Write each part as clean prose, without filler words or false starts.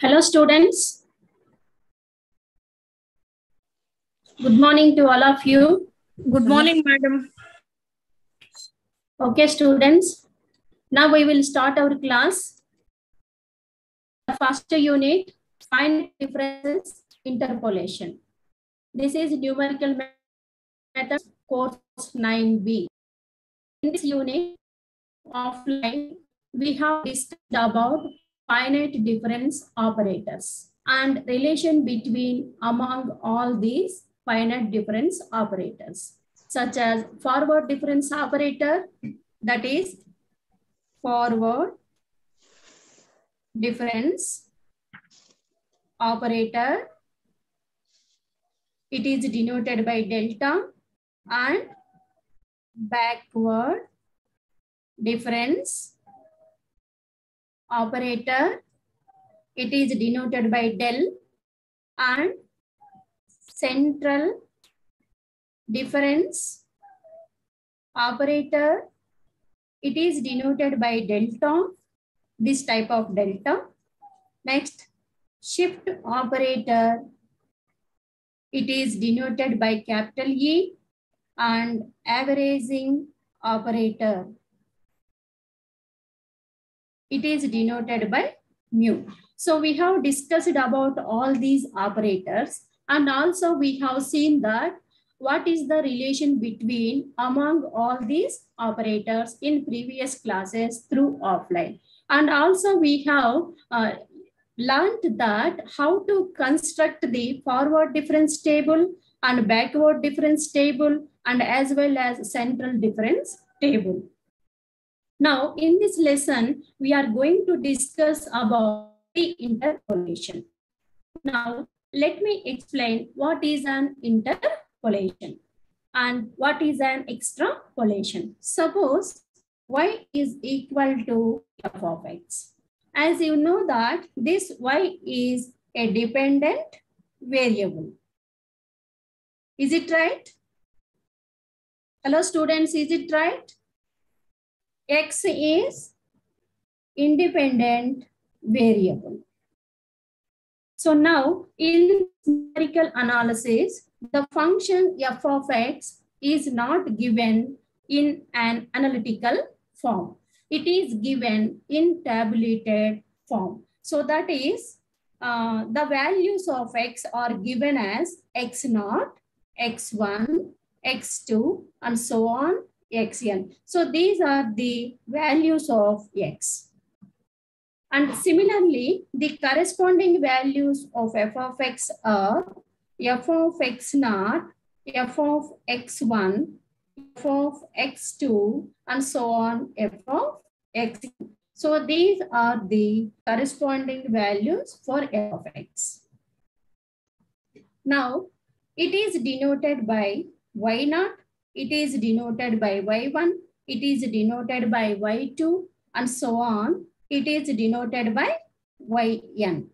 Hello students. Good morning to all of you. Good morning, madam. Okay students, now we will start our class. The first unit, find differences, interpolation. This is numerical method course 9B. In this unit, offline, we have discussed about finite difference operators and relation between among all these finite difference operators, such as forward difference operator, that is forward difference operator. It is denoted by delta, and backward difference operator. It is denoted by del, and central difference operator. It is denoted by delta, this type of delta. Next, shift operator. It is denoted by capital E, and averaging operator. It is denoted by mu. So we have discussed about all these operators, and also we have seen that what is the relation between among all these operators in previous classes through offline. And also we have learned that how to construct the forward difference table and backward difference table, and as well as central difference table. Now, in this lesson, we are going to discuss about the interpolation. Now, let me explain what is an interpolation and what is an extrapolation. Suppose y is equal to f of x. As you know that this y is a dependent variable. Is it right? Hello students, is it right? X is independent variable. So now in numerical analysis, the function f of x is not given in an analytical form. It is given in tabulated form. So that is the values of x are given as x0, x1, x2, and so on, xn. So these are the values of x. And similarly, the corresponding values of f of x are f of x naught, f of x1, f of x2, and so on, f of x. So these are the corresponding values for f of x. Now, it is denoted by y naught, it is denoted by y1, it is denoted by y2, and so on. It is denoted by yn.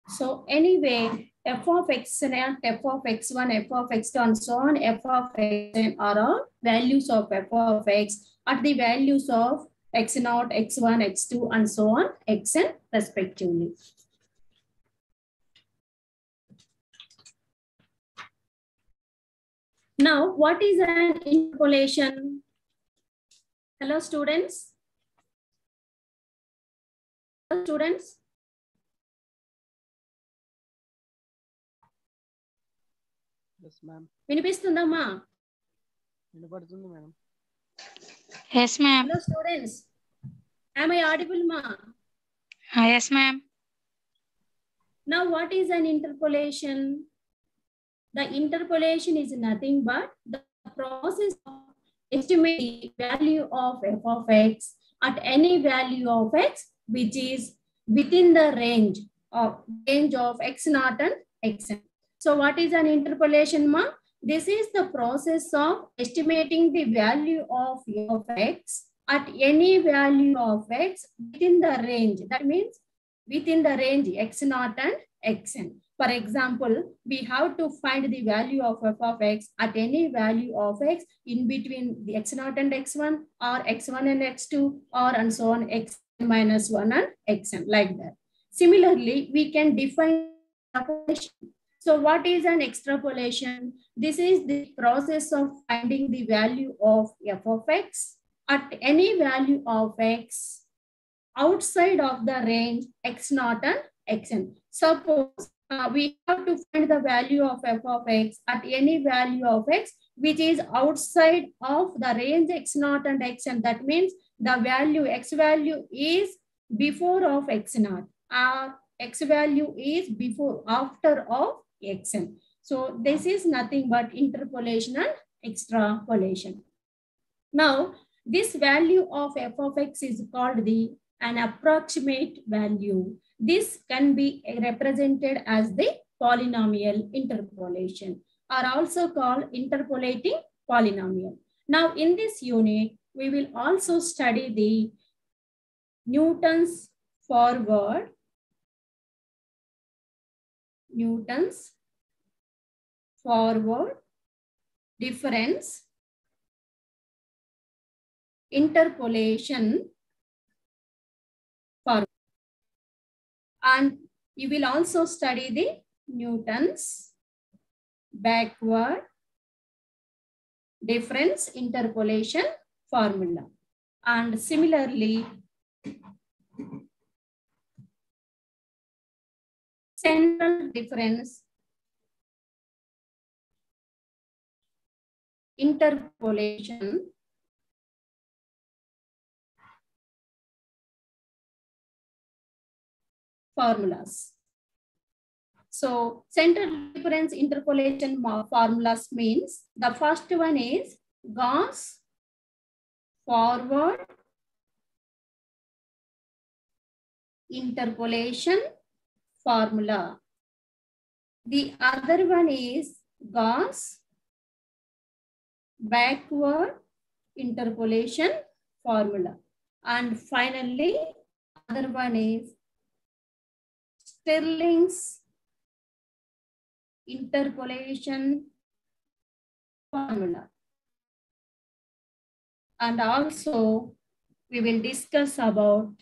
So anyway, f of x naught, f of x1, f of x2, and so on, f of xn are all values of f of x at the values of x0, x1, x2, and so on, xn respectively. Now, what is an interpolation? Hello, students. Hello, students. Yes, ma'am. వినిపిస్తుందమ్మా? వినపడుతుంది, madam. Yes, ma'am. Hello, students. Am I audible, ma? Yes, ma'am. Now, what is an interpolation? The interpolation is nothing but the process of estimating the value of f of x at any value of x which is within the range of x naught and xn. So what is an interpolation, ma? This is the process of estimating the value of f of x at any value of x within the range. That means within the range x naught and xn. For example, we have to find the value of f of x at any value of x in between the x0 and x1 or x1 and x2 or and so on x minus 1 and xn, like that. Similarly, we can define extrapolation. So what is an extrapolation? This is the process of finding the value of f of x at any value of x outside of the range x0 and xn. Suppose we have to find the value of f of x at any value of x which is outside of the range x0 and xn. That means the value x value is before of x0 or x value is before after of xn. So this is nothing but interpolation and extrapolation. Now this value of f of x is called an approximate value. This can be represented as the polynomial interpolation or also called interpolating polynomial. Now in this unit, we will also study the Newton's forward difference interpolation formula. And you will also study the Newton's backward difference interpolation formula. And similarly, central difference interpolation formulas. So central difference interpolation formulas means the first one is Gauss forward interpolation formula. The other one is Gauss backward interpolation formula. And finally, other one is Stirling's interpolation formula. And also we will discuss about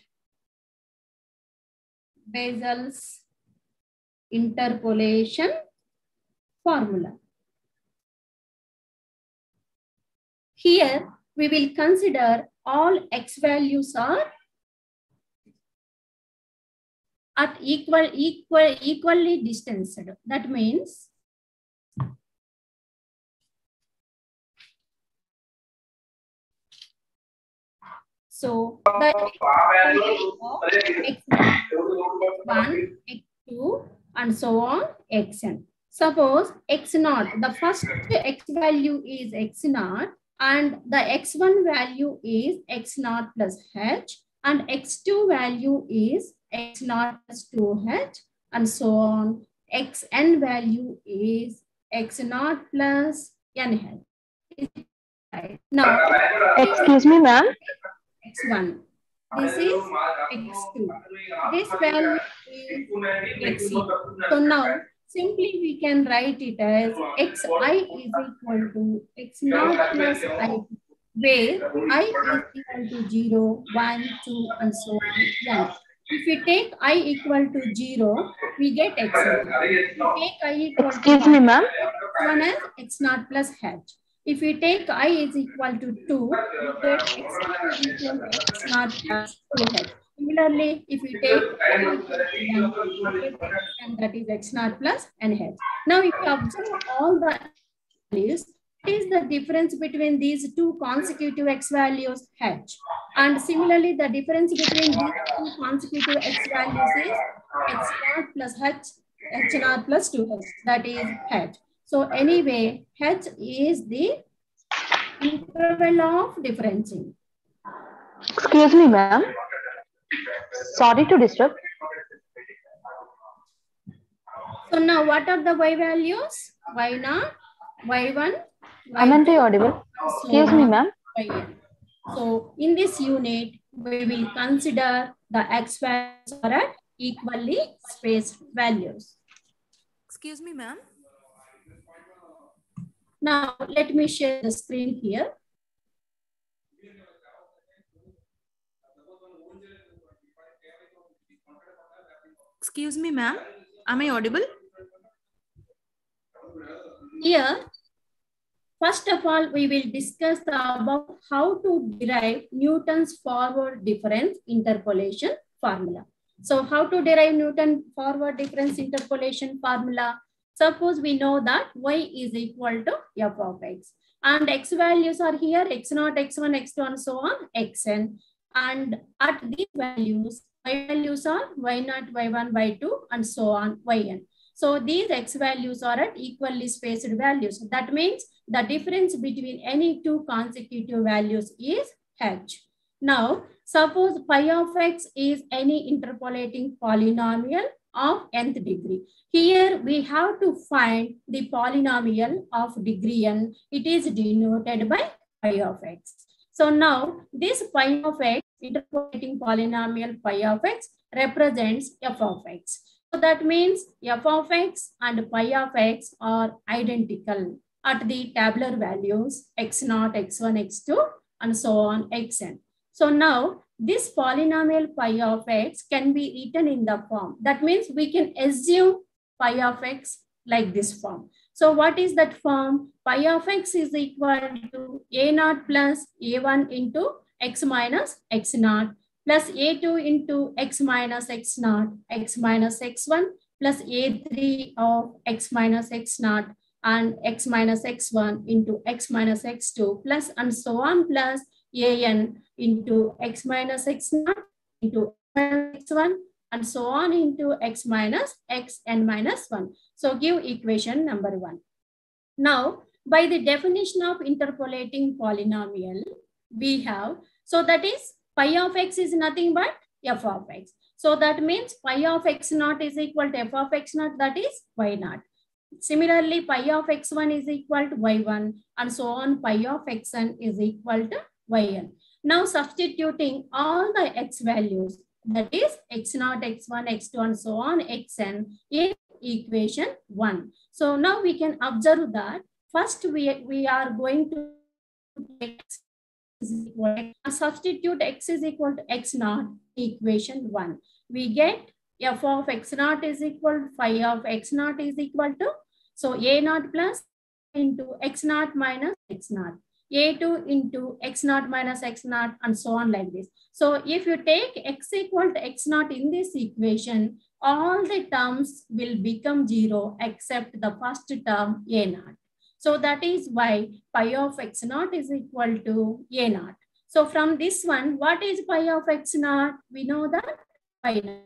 Basel's interpolation formula. Here we will consider all x values are at equally distanced. That means so the x1, x2, and so on, xn. Suppose x0, the first x value is x0, and the x1 value is x0 plus h, and x2 value is x0 plus 2h, and so on. Xn value is x0 plus nh. Now, Excuse me, ma'am. x1. This is x2. This value is xe. So now, simply we can write it as xi is equal to x0 plus I, where I is equal to 0, 1, 2, and so on. Yeah. If we take I equal to 0, we get x0. If we take I equal Excuse to me, ma'am. x1 as x0 plus h. If we take I is equal to 2, we get x2 is equal to x0 plus 2h. Similarly, if we take I equal to 1, we get xn, that is x0 plus nh. Now, if you observe all the values, what is the difference between these two consecutive x values? H. And similarly, the difference between these two consecutive x values is x0 plus h, h0 plus 2h, that is h. So anyway, h is the interval of differentiation. Excuse me, ma'am. Sorry to disturb. So now what are the y values? Y0, Y1, Am I Y2, audible? so Excuse me, on, ma'am. Yn. So in this unit, we will consider the x values are at equally spaced values. Excuse me, ma'am. Now, let me share the screen here. Excuse me, ma'am. Am I audible? Here, first of all, we will discuss about how to derive Newton's forward difference interpolation formula. So how to derive Newton forward difference interpolation formula? Suppose we know that y is equal to f of x. And x values are here, x0, x1, x2, and so on, xn. And at these values, y values are y0, y1, y2, and so on, yn. So these x values are at equally spaced values. That means the difference between any two consecutive values is h. Now, suppose pi of x is any interpolating polynomial of nth degree. Here we have to find the polynomial of degree n. It is denoted by pi of x. So now this pi of x, interpolating polynomial pi of x, represents f of x. So that means f of x and pi of x are identical at the tabular values x0, x1, x2, and so on, xn. So now this polynomial pi of x can be written in the form. That means we can assume pi of x like this form. So what is that form? Pi of x is equal to a0 plus a1 into x minus x0 plus a2 into x minus x0, x minus x1 plus a3 of x minus x0 and x minus x1 into x minus x2 plus and so on plus an into x minus x0 into x1 and so on into x minus xn minus 1. So give equation number 1. Now, by the definition of interpolating polynomial, we have, so that is pi of x is nothing but f of x. So that means pi of x0 is equal to f of x0, that is y0. Similarly, pi of x1 is equal to y1 and so on, pi of xn is equal to yn. Now substituting all the x values, that is x0, x1, x2 and so on, xn in equation 1. So now we can observe that first we are going to take x is equal to, substitute x is equal to x0 equation 1. We get f of x naught is equal to phi of x naught is equal to, so a naught plus into x naught minus x naught, a2 into x naught minus x naught, and so on like this. So if you take x equal to x naught in this equation, all the terms will become 0 except the first term a naught. So that is why pi of x naught is equal to a naught. So from this one, what is pi of x naught? We know that y naught.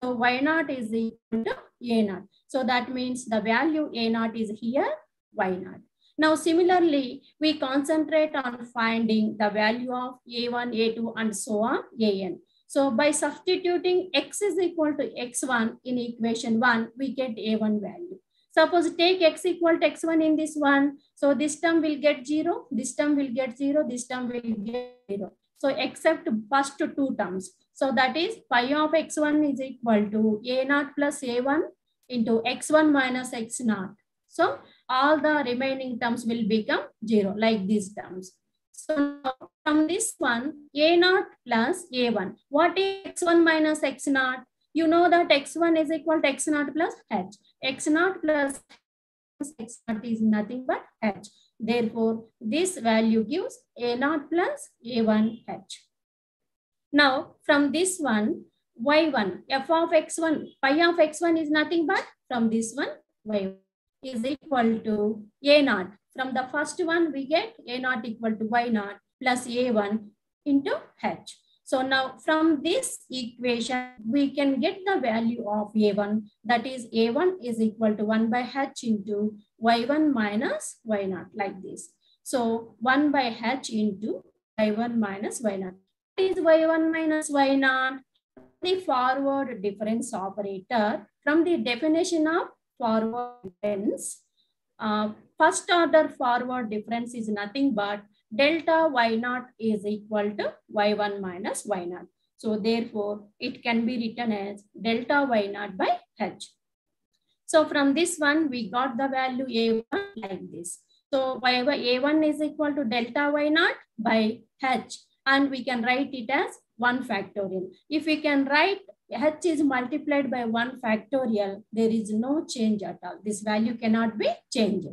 So y naught is equal to a naught. So that means the value a naught is here, y naught. Now similarly, we concentrate on finding the value of a1, a2, and so on, an. So by substituting x is equal to x1 in equation 1, we get a1 value. Suppose take x equal to x1 in this one. So this term will get 0, this term will get 0, this term will get 0. So except first two terms. So that is pi of x1 is equal to a naught plus a1 into x1 minus x naught. So all the remaining terms will become 0 like these terms. So now from this one, a naught plus a1. What is x1 minus x naught? You know that x1 is equal to x naught plus h. X naught plus x naught is nothing but h. Therefore, this value gives a naught plus a1 h. Now, from this one, y1, f of x1, pi of x1 is nothing but from this one, y1 is equal to a naught. From the first one, we get a naught equal to y naught plus a1 into h. So now from this equation, we can get the value of a1. That is a1 is equal to 1 by h into y1 minus y naught like this. So 1 by h into y1 minus y naught. What is y1 minus y naught? The forward difference operator. From the definition of forward difference, first order forward difference is nothing but delta y naught is equal to y1 minus y naught. So therefore, it can be written as delta y naught by h. So from this one, we got the value a1 like this. So a1 is equal to delta y naught by h, and we can write it as 1 factorial. If we can write h is multiplied by 1 factorial, there is no change at all. This value cannot be changed.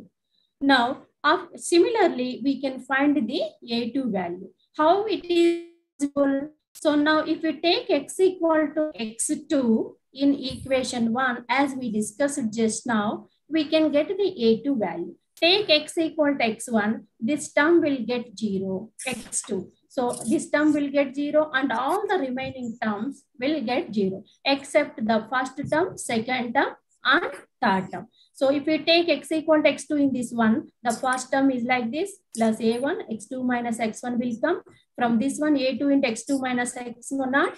Now, similarly, we can find the a2 value. How it is possible? So now if we take x equal to x2 in equation 1, as we discussed just now, we can get the a2 value. Take x equal to x1, this term will get 0, x2. So this term will get 0 and all the remaining terms will get 0 except the first term, second term and third term. So if we take x equal to x2 in this one, the first term is like this plus a1, x2 minus x1 will come. From this one, a2 into x2 minus x1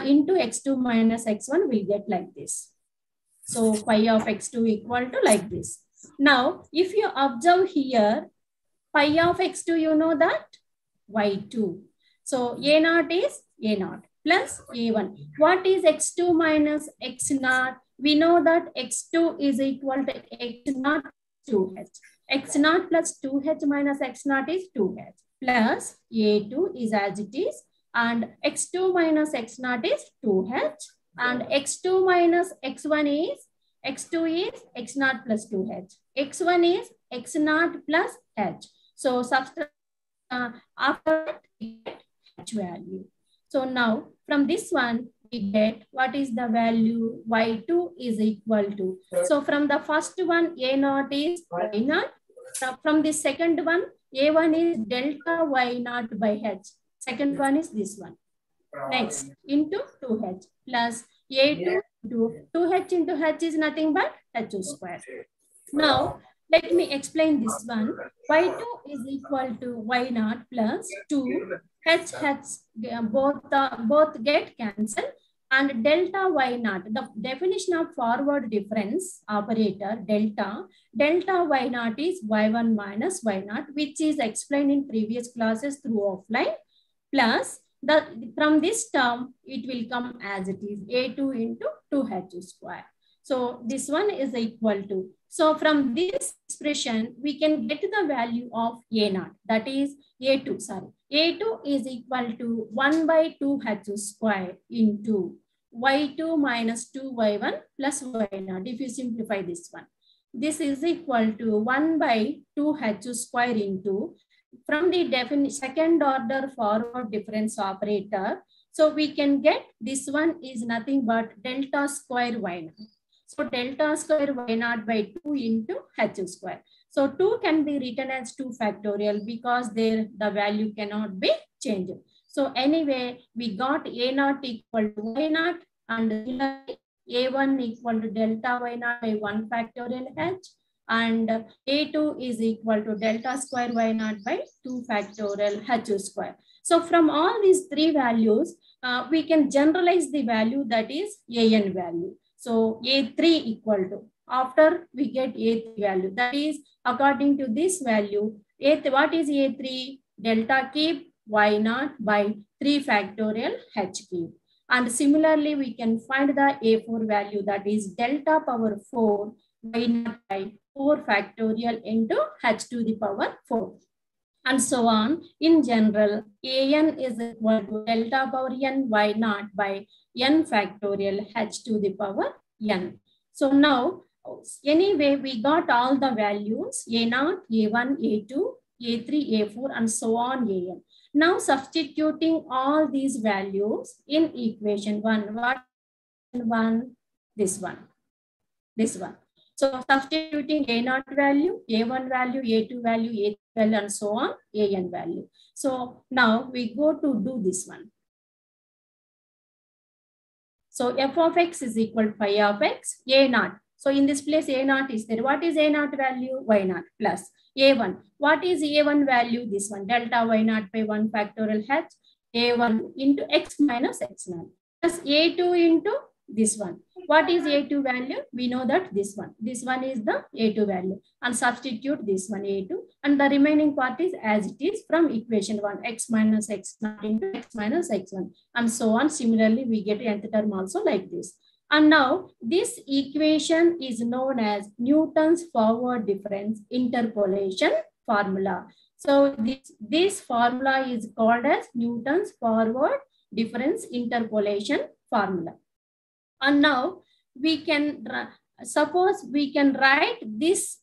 into x2 minus x1 will get like this. So pi of x2 equal to like this. Now, if you observe here, pi of x2, you know that y2. So a naught is a naught plus a1. What is x2 minus x naught? We know that x2 is equal to x naught 2h. X naught plus 2h minus x naught is 2h plus a2 is as it is, and x2 minus x naught is 2h, and x2 minus x1 is x2 is x naught plus 2h. x1 is x naught plus h. So subtract after that we get h value. So now from this one we get what is the value y2 is equal to. So from the first one a naught is y naught. From the second one a1 is delta y naught by h. Second one is this one. Next into 2h plus a2 into 2h into h is nothing but h square. Now let me explain this one. Y2 is equal to y naught plus 2 h both get cancelled, and delta y naught, the definition of forward difference operator delta y naught is y1 minus y naught, which is explained in previous classes through offline, plus from this term it will come as it is a2 into 2h square. So this one is equal to. So from this expression, we can get the value of a naught, that is a2, sorry. A2 is equal to 1 by 2h square into y2 minus 2y1 plus y0. If you simplify this one, this is equal to 1 by 2h square into, from the second order forward difference operator. So we can get this one is nothing but delta square y0. So delta square y0 by 2 into h square. So 2 can be written as 2 factorial because there the value cannot be changed. So anyway, we got a0 equal to y0 and a1 equal to delta y0 by 1 factorial h, and a2 is equal to delta square y0 by 2 factorial h square. So from all these three values, we can generalize the value, that is an value. So a3 equal to, after we get a3 value, that is according to this value, what is a3? Delta cube y0 by 3 factorial h cube. And similarly, we can find the a4 value, that is delta power 4 y0 by 4 factorial into h to the power 4. And so on. In general, an is equal to delta power n y0 by n factorial h to the power n. So now, anyway, we got all the values a0, a1, a2, a3, a4, and so on an. Now substituting all these values in equation 1, what one? This one. So substituting a0 value, a1 value, a2 value, a3 value, and so on, an value. So now we go to do this one. So f of x is equal to phi of x, a0. So in this place, a0 is there. What is a0 value? Y0 plus a1. What is a1 value? This one, delta y0 by 1 factorial h, a1 into x minus x0 plus a2 into this one. What is a2 value? We know that this one is the a2 value, and substitute this one a2, and the remaining part is as it is from equation 1, x minus x0 into x minus x1, and so on. Similarly, we get nth term also like this. And now this equation is known as Newton's forward difference interpolation formula. So this formula is called as Newton's forward difference interpolation formula. And now we can, suppose we can write this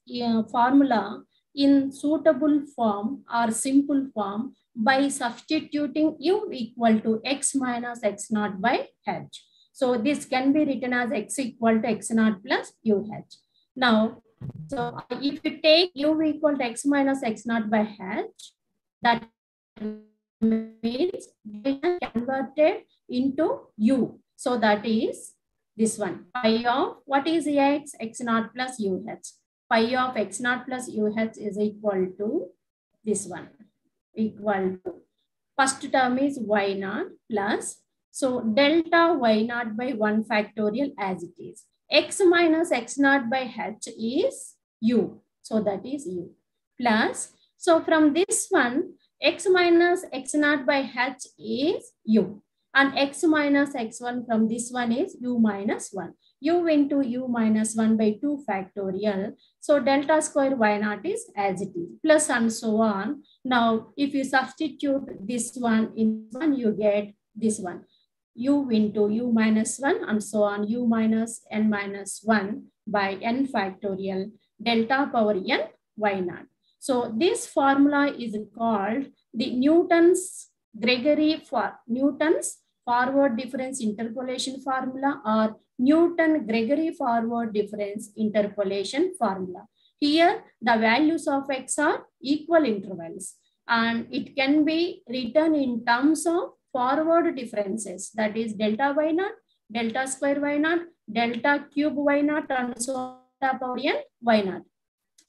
formula in suitable form or simple form by substituting u equal to x minus x0 by h. So this can be written as x equal to x0 plus uh. Now, so if you take u equal to x minus x0 by h, that means converted into u. So that is this one, pi of, what is x? x0 plus uh. Pi of x0 plus uh is equal to this one, equal to, first term is y0 plus, so delta y0 by 1 factorial as it is. X minus x0 by h is u. So that is u. Plus, so from this one, x minus x0 by h is u. And x minus x1 from this one is u minus 1. U into u minus 1 by 2 factorial. So delta square y0 is as it is. Plus and so on. Now, if you substitute this one in one, you get this one. U into u minus 1 and so on. U minus n minus 1 by n factorial delta power n y0. So this formula is called the Newton's forward difference interpolation formula, or Newton-Gregory forward difference interpolation formula. Here, the values of x are equal intervals, and it can be written in terms of forward differences, that is delta y0, delta square y0, delta cube y0, and so on, delta power n y0.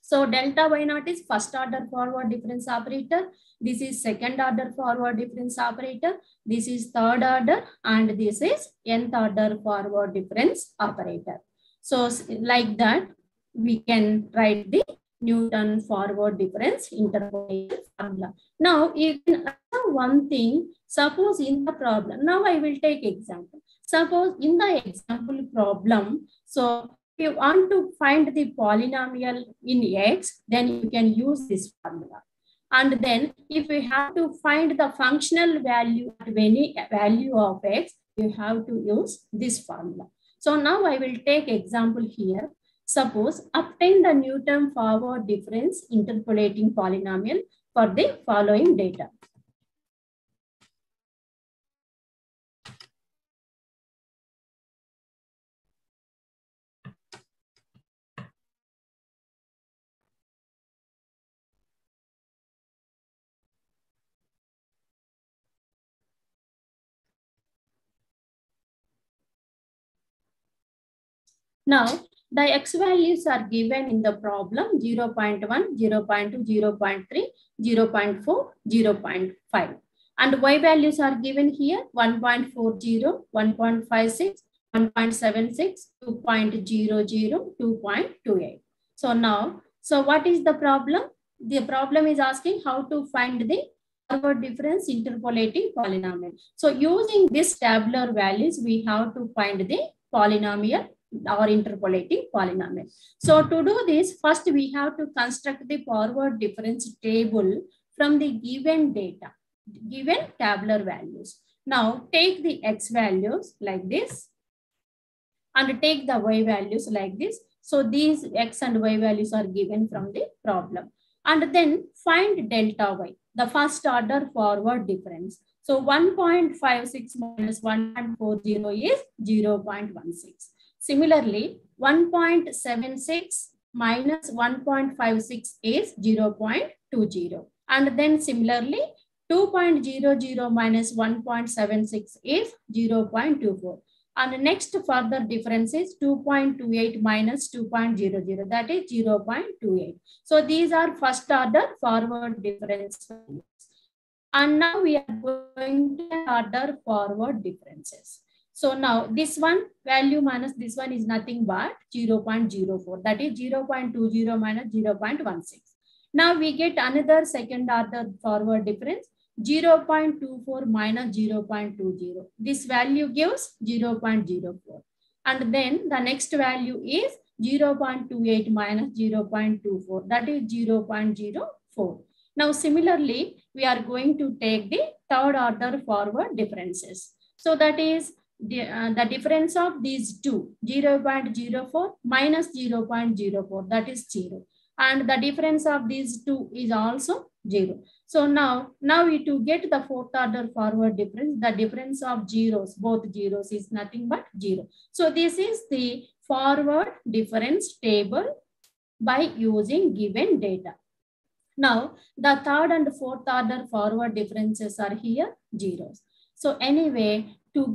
So delta y0 is first order forward difference operator. This is second order forward difference operator. This is third order, and this is nth order forward difference operator. So like that, we can write the Newton forward difference interpolation formula. Now, even one thing, suppose in the problem, now I will take example. Suppose in the example problem, so if you want to find the polynomial in x, then you can use this formula. And then if we have to find the functional value at any value of x, you have to use this formula. So now I will take example here. Suppose obtain the Newton forward difference interpolating polynomial for the following data. Now, the x values are given in the problem 0.1, 0.2, 0.3, 0.4, 0.5. And y values are given here 1.40, 1.56, 1.76, 2.00, 2.28. So now, what is the problem? The problem is asking how to find the forward difference interpolating polynomial. So using this tabular values, we have to find the polynomial or interpolating polynomial. So to do this, first we have to construct the forward difference table from the given data, given tabular values. Now take the x values like this and take the y values like this. So these x and y values are given from the problem. And then find delta y, the first order forward difference. So 1.56 minus 1.40 is 0.16. Similarly, 1.76 minus 1.56 is 0.20. And then similarly, 2.00 minus 1.76 is 0.24. And the next further difference is 2.28 minus 2.00, that is 0.28. So these are first order forward difference. And now we are going to order forward differences. So now this one value minus this one is nothing but 0.04. That is 0.20 minus 0.16. Now we get another second order forward difference 0.24 minus 0.20. This value gives 0.04. And then the next value is 0.28 minus 0.24. That is 0.04. Now similarly, we are going to take the third order forward differences. So that is the difference of these two, 0.04 minus 0.04, that is 0. And the difference of these two is also 0. So now we to get the fourth order forward difference, the difference of zeros, both zeros is nothing but 0. So this is the forward difference table by using given data. Now the third and fourth order forward differences are here zeros. So anyway, to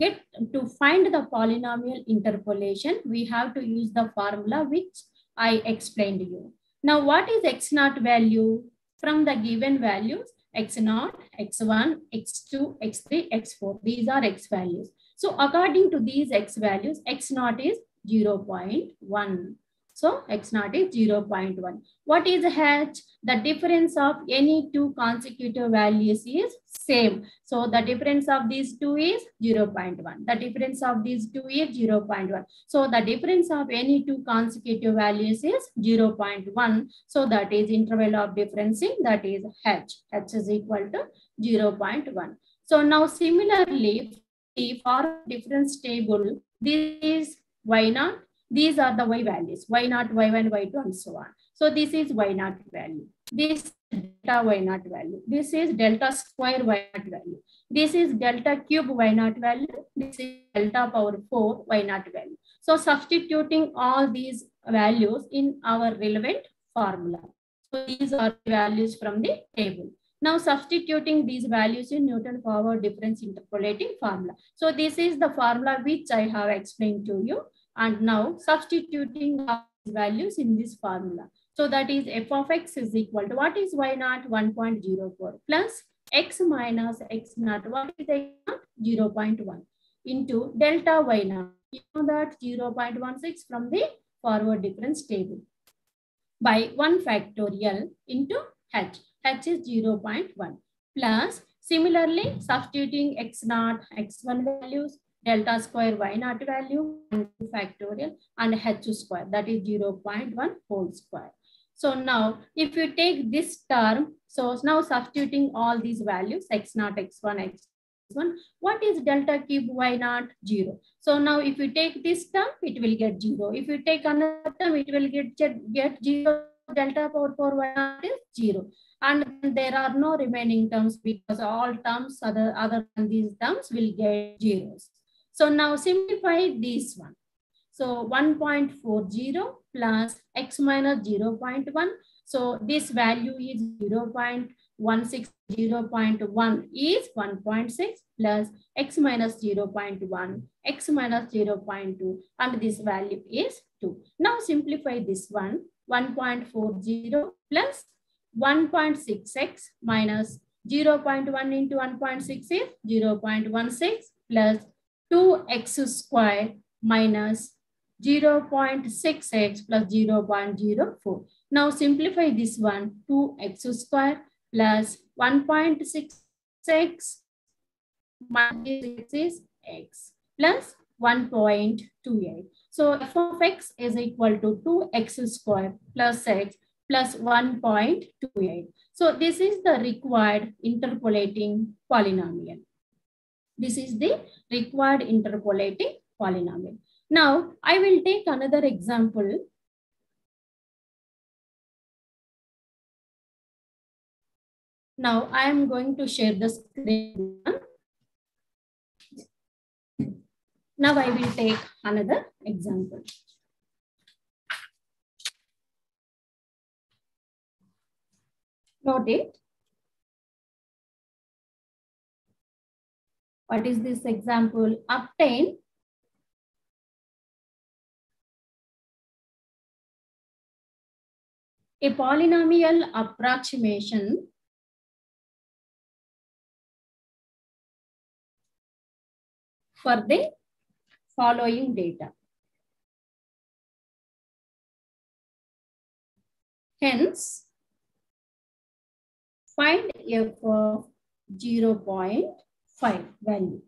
find the polynomial interpolation, we have to use the formula which I explained to you. Now, what is x0 value? From the given values, x0, x1, x2, x3, x4. These are x values. So according to these x values, x0 is 0.1. So x0 is 0.1. What is h? The difference of any two consecutive values is same. So the difference of these two is 0.1. The difference of these two is 0.1. So the difference of any two consecutive values is 0.1. So that is interval of differencing, that is h. h is equal to 0.1. So now similarly, for difference table, this is y0. These are the y values, y0, y1, y2, and so on. So this is y0 value. This is delta y0 value. This is delta square y0 value. This is delta cube y0 value. This is delta power 4 y0 value. So substituting all these values in our relevant formula. So these are the values from the table. Now substituting these values in Newton forward difference interpolating formula. So this is the formula which I have explained to you. And now substituting values in this formula. So that is f of x is equal to what is y0? 1.04 plus x minus x0. What is x0? 0.1 into delta y0. You know that 0.16 from the forward difference table by 1 factorial into h. h is 0.1 plus similarly substituting x0, x1 values, delta square y0 value, and 2 factorial and h square, that is 0.1 whole square. So now if you take this term, so now substituting all these values x0, x1, x one. What is delta cube y naught? 0. So now if you take this term, it will get 0. If you take another term, it will get 0. Delta power 4 y naught is 0. And there are no remaining terms because all terms other than these terms will get zeros. So now simplify this one. So 1.40 plus x minus 0.1. So this value is 0.16, 0.1 is 1.6 plus x minus 0.1, x minus 0.2, and this value is 2. Now simplify this one. 1.40 plus 1.6x minus 0.1 into 1.6 is 0.16 plus 2x square minus 0.6x plus 0.04. Now simplify this one. 2x square plus 1.6x minus is x plus 1.28. So f of x is equal to 2x square plus x plus 1.28. So this is the required interpolating polynomial. This is the required interpolating polynomial. Now I will take another example. Now I am going to share the screen. Now I will take another example. Note it. What is this example? Obtain a polynomial approximation for the following data. Hence, find f of 0.5 value.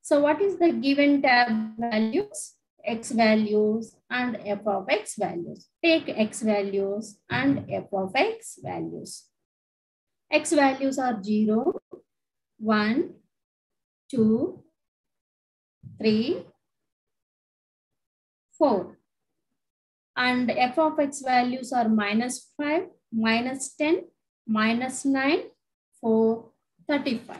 So what is the given tab values? X values and f of x values. Take x values and f of x values. X values are 0, 1, 2, 3, 4. And f of x values are minus 5, minus 10, minus 9, 4, 35.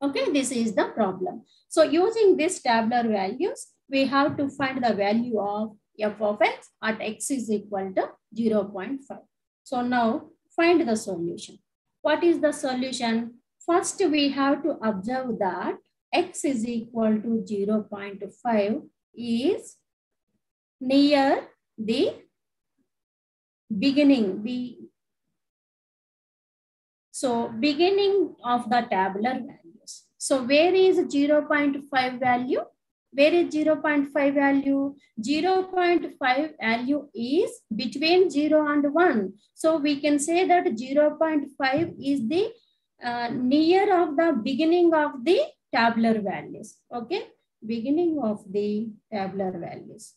Okay, this is the problem. So using these tabular values, we have to find the value of f of x at x is equal to 0.5. So now find the solution. What is the solution? First, we have to observe that x is equal to 0.5 is near the beginning. So beginning of the tabular values. So where is 0.5 value? Where is 0.5 value? 0.5 value is between 0 and 1. So we can say that 0.5 is the near of the beginning of the tabular values. Okay, beginning of the tabular values.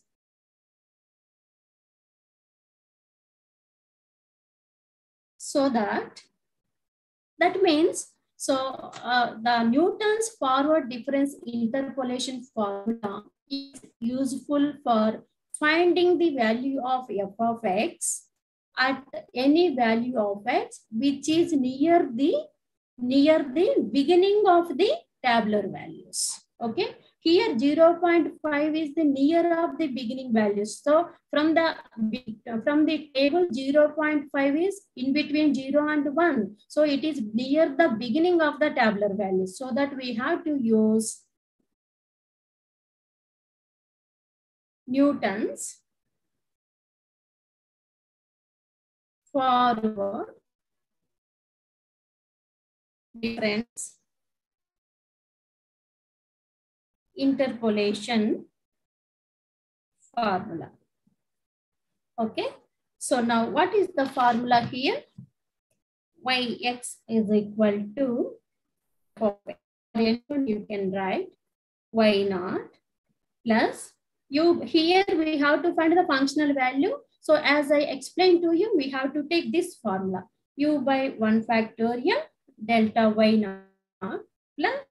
So that means, so the Newton's forward difference interpolation formula is useful for finding the value of f of x at any value of x which is near the beginning of the tabular values. Okay, here 0.5 is the near of the beginning values. So from the table 0.5 is in between 0 and 1. So it is near the beginning of the tabular values. So that we have to use Newton's forward difference interpolation formula. Okay, so now what is the formula here? Yx is equal to, you can write y naught plus, here we have to find the functional value. So as I explained to you, we have to take this formula, u by 1 factorial delta y naught plus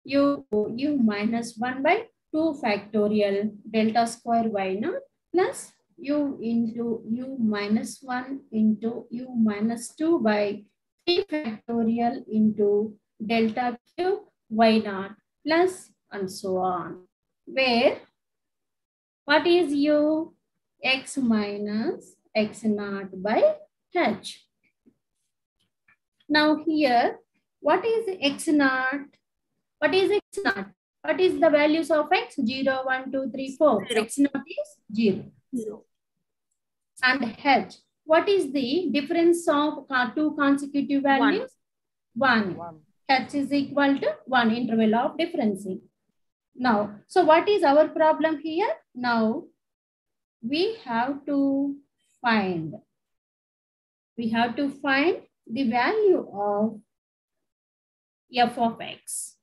u minus 1 by 2 factorial delta square y naught plus u into u minus 1 into u minus 2 by 3 factorial into delta cube y naught plus and so on. Where what is u? X minus x naught by h. Now here, what is x naught? What is x naught? What is the values of x? 0, 1, 2, 3, 4. 0. X naught is 0. And h. What is the difference of two consecutive values? 1. 1. H is equal to 1 interval of differencing. Now, so what is our problem here? Now, we have to find the value of f of x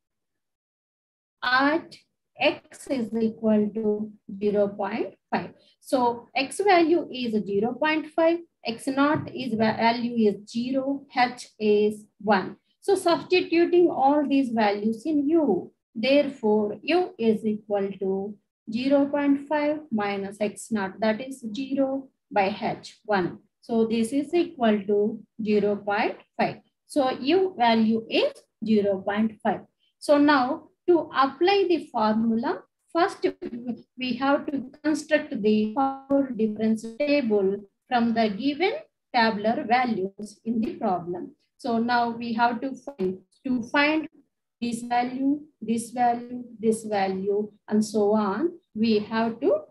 at x is equal to 0.5. So x value is 0.5, x naught is value is 0, h is 1. So substituting all these values in u, therefore u is equal to 0.5 minus x naught, that is 0 by h, 1. So this is equal to 0.5. So u value is 0.5. So now to apply the formula, first we have to construct the forward difference table from the given tabular values in the problem. So now we have to find this value, this value, this value, and so on. We have to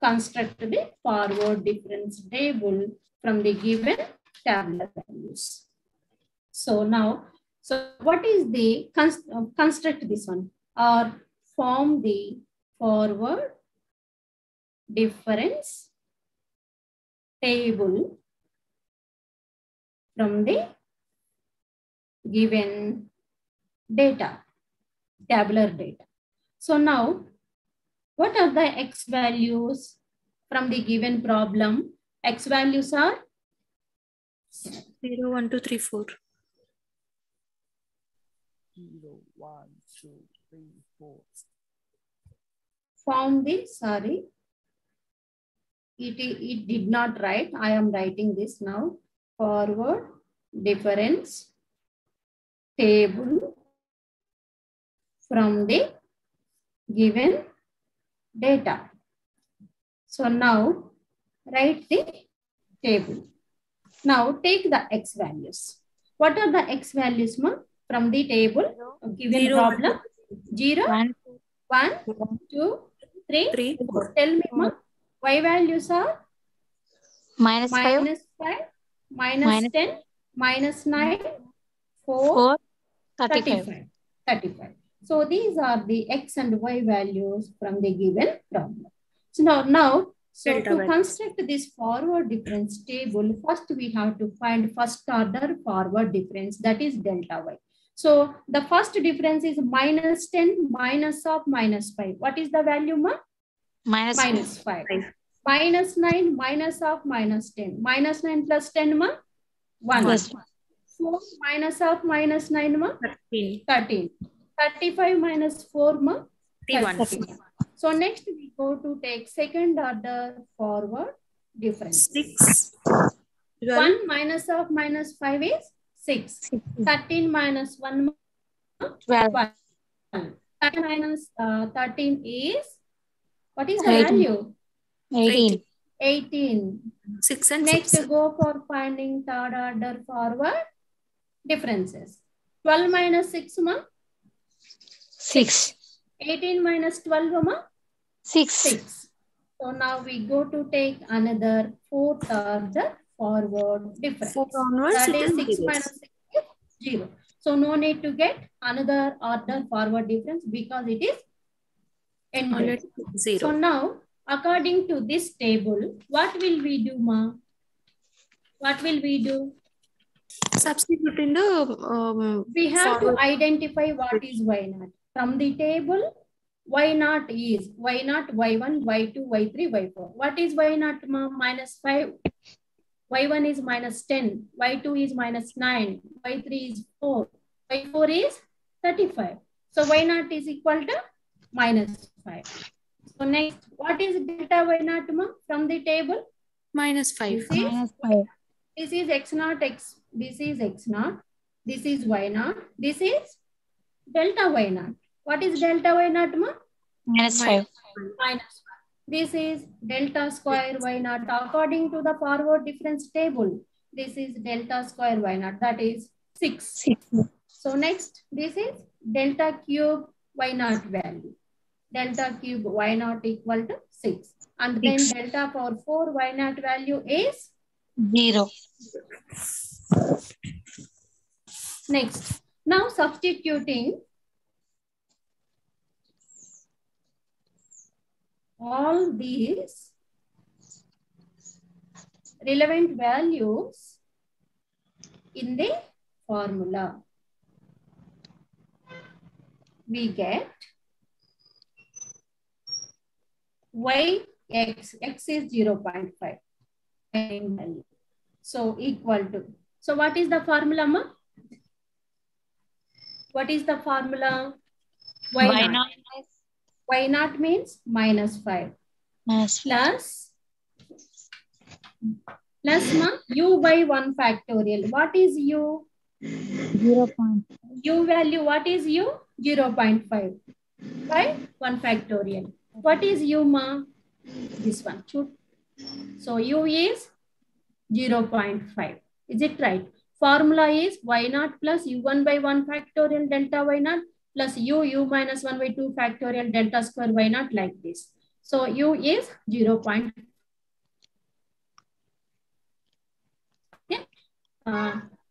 construct the forward difference table from the given tabular values. So now, so what is the construct this one or form the forward difference table from the given data, tabular data. So now, what are the x values from the given problem? X values are 0, 1, 2, 3, 4. 0, 1, 2, 3, 4. Form the, sorry, it did not write. I am writing this now. Forward difference table from the given data. So now write the table. Now take the x values. What are the x values, ma, from the table given 0, problem? 0, 1, 1, 2, 3, 3, 4. Tell me, ma, y values are minus 5, minus 5, minus minus 10, minus 9, 4, 4, 35. 35. 35. So these are the x and y values from the given problem. So now Delta to values. construct this forward difference table, first we have to find first order forward difference, that is delta y. So the first difference is minus 10 minus of minus 5. What is the value, ma? Minus Minus 5. 5. Minus 9 minus of minus 10. Minus 9 plus 10, ma? 1. Yes. 4 minus of minus 9, ma? 13. 13. 35 minus 4, ma? 31. 31. So next we go to take second order forward difference. 6. 12. 1 minus of minus 5 is 6. 13 minus 1, 12. 12. 13 minus 13 is, what is the 18. value? 18. 18. 6 and Next 6. go for finding third order forward differences. 12 minus 6, ma? 6. 18 minus 12, ma? 6. 6. So now we go to take another fourth order forward difference. 4 onwards, That it is is 6 zeros. minus 6 is 0. So no need to get another order forward difference because it is ended. Already 0. So now, according to this table, what will we do, ma? What will we do? Substitute in the We have forward. to identify what is y naught. From the table, y naught is y naught, y1, y2, y3, y4. What is y naught, ma? Minus 5. Y1 is minus 10. Y2 is minus 9. Y3 is 4. Y4 is 35. So y naught is equal to -5. So next, what is delta y naught from the table? -5. This is x naught x. This is x naught. This is y naught. This is delta y naught. What is delta y naught -5. -1. This is delta square y naught according to the forward difference table. This is delta square y naught, that is 6. 6. So next, this is delta cube y naught value. Delta cube y naught equal to 6. And then 6. delta power 4 y naught value is 0. next. Now substituting all these relevant values in the formula, we get x is 0.5 value. So equal to, so what is the formula ma? What is the formula? Y naught. Y naught means -5 plus ma u by 1 factorial. What is u? 0. U value, what is u? 0.5 by 1 factorial. What is u ma? This one. So u is 0.5. Is it right? Formula is y naught plus u1 by 1 factorial delta y naught plus u minus 1 by 2 factorial delta square y naught, like this. So u is 0.5. Okay.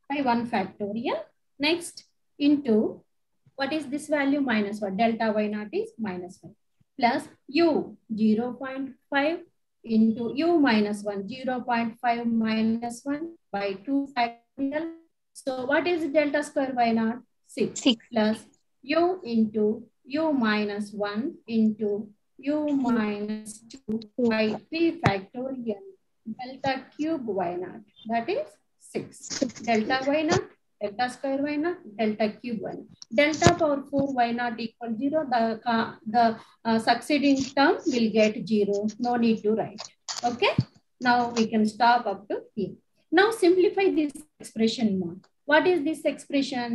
By 1 factorial. Next, into what is this value? -1. Delta y naught is -1 plus u 0.5 into u minus 1, 0.5 minus 1 by 2 factorial. So what is delta square y naught? 6 plus u into u minus 1 into u minus 2 by 3 factorial delta cube y naught, that is 6. Delta y naught, delta square y naught, delta cube y naught. Delta power 4 y naught equal 0. The succeeding term will get 0. No need to write. Okay. Now we can stop up to here. Now simplify this expression more. What is this expression?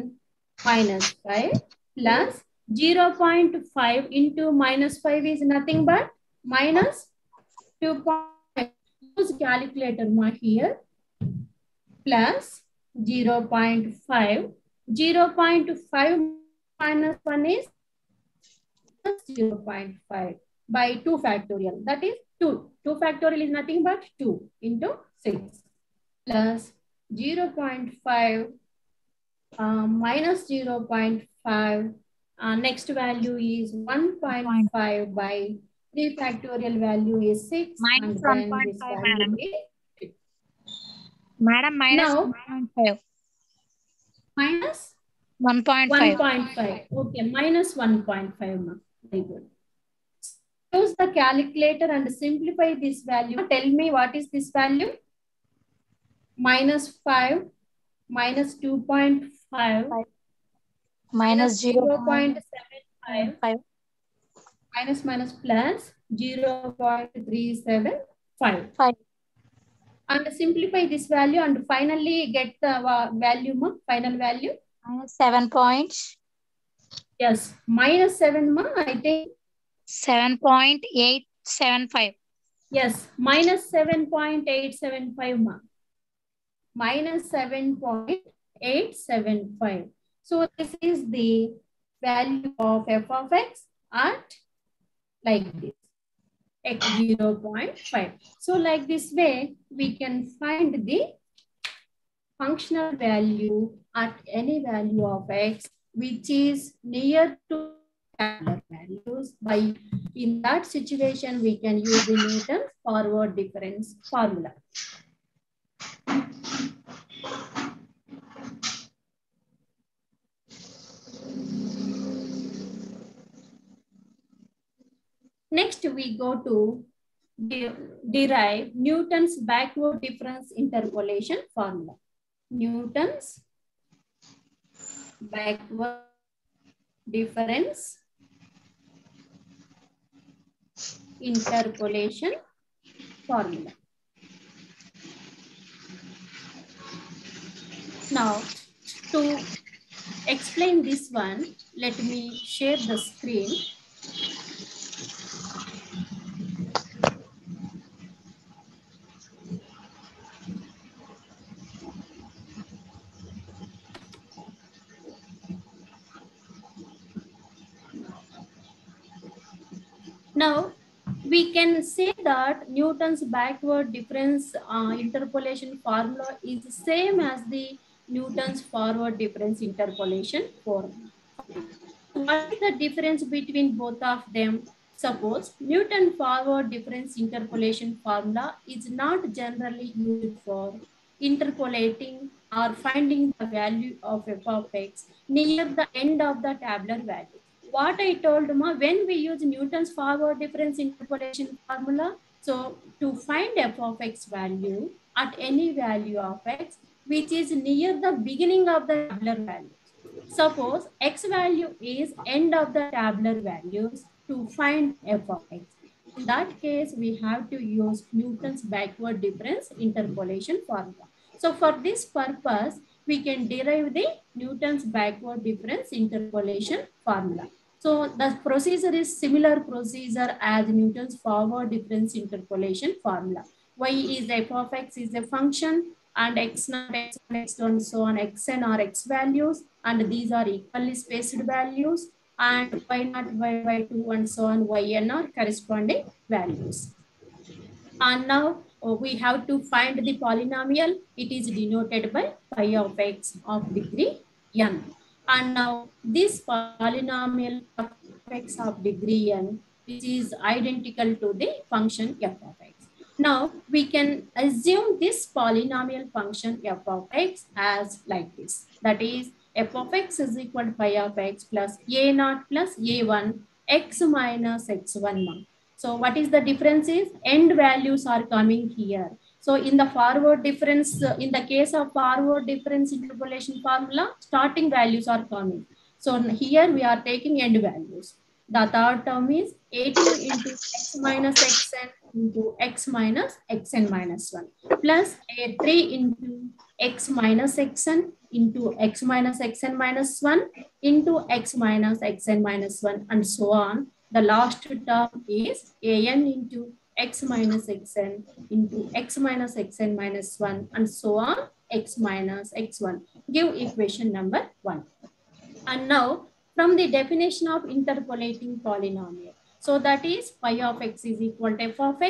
-5 plus 0.5 into -5 is nothing but -2.5. Use calculator more here. Plus 0.5. 0.5 minus 1 is 0.5 by 2 factorial. That is 2. 2 factorial is nothing but 2 into 6 plus 0.5 minus 0.5. Next value is 1.5 by 3 factorial value is 6. Minus and then 1.5, this value madam. is 6. Madam, minus Now, 1.5. minus 1.5. 1.5. Okay, minus 1.5. Very good. Use the calculator and simplify this value. Tell me what is this value? -5 minus 2.5 Minus 0.75 minus plus 0.375. 5. And simplify this value and finally get the value, final value. -7 points. Yes, -7, I think. 7.875. Yes, -7.875, -7.875. So this is the value of f of x at like this, x 0.5. So like this way, we can find the functional value at any value of x, which is near to scalar values. By in that situation, we can use the Newton's forward difference formula. Next, we go to derive Newton's backward difference interpolation formula. Newton's backward difference interpolation formula. Now, to explain this one, let me share the screen. Now, we can say that Newton's backward difference interpolation formula is the same as the Newton's forward difference interpolation formula. What is the difference between both of them? Suppose Newton forward difference interpolation formula is not generally used for interpolating or finding the value of f of x near the end of the tabular value. What I told Ma, when we use Newton's forward difference interpolation formula, so to find f of x value at any value of x, which is near the beginning of the tabular value. Suppose x value is end of the tabular values to find f of x. In that case, we have to use Newton's backward difference interpolation formula. So for this purpose, we can derive the Newton's backward difference interpolation formula. So the procedure is similar procedure as Newton's forward difference interpolation formula. Y is f of x is a function and x0, x1, x2, so on, xn are x values, and these are equally spaced values, and y0, y2, and so on, yn are corresponding values. And now we have to find the polynomial. It is denoted by phi of x of degree n. And now this polynomial of x of degree n, which is identical to the function f of x. Now we can assume this polynomial function f of x as like this. That is f of x is equal to phi of x plus a0 plus a1 x minus x1. So what is the difference is end values are coming here. So in the forward difference, in the case of forward difference interpolation formula, starting values are coming. So here we are taking end values. The third term is a2 into x minus xn into x minus xn minus 1 plus a3 into x minus xn into x minus xn minus 1 into x minus xn minus 1 and so on. The last term is an into x minus xn into x minus xn minus 1 and so on x minus x1. Give equation number 1. And now from the definition of interpolating polynomial. So that is phi of x is equal to f of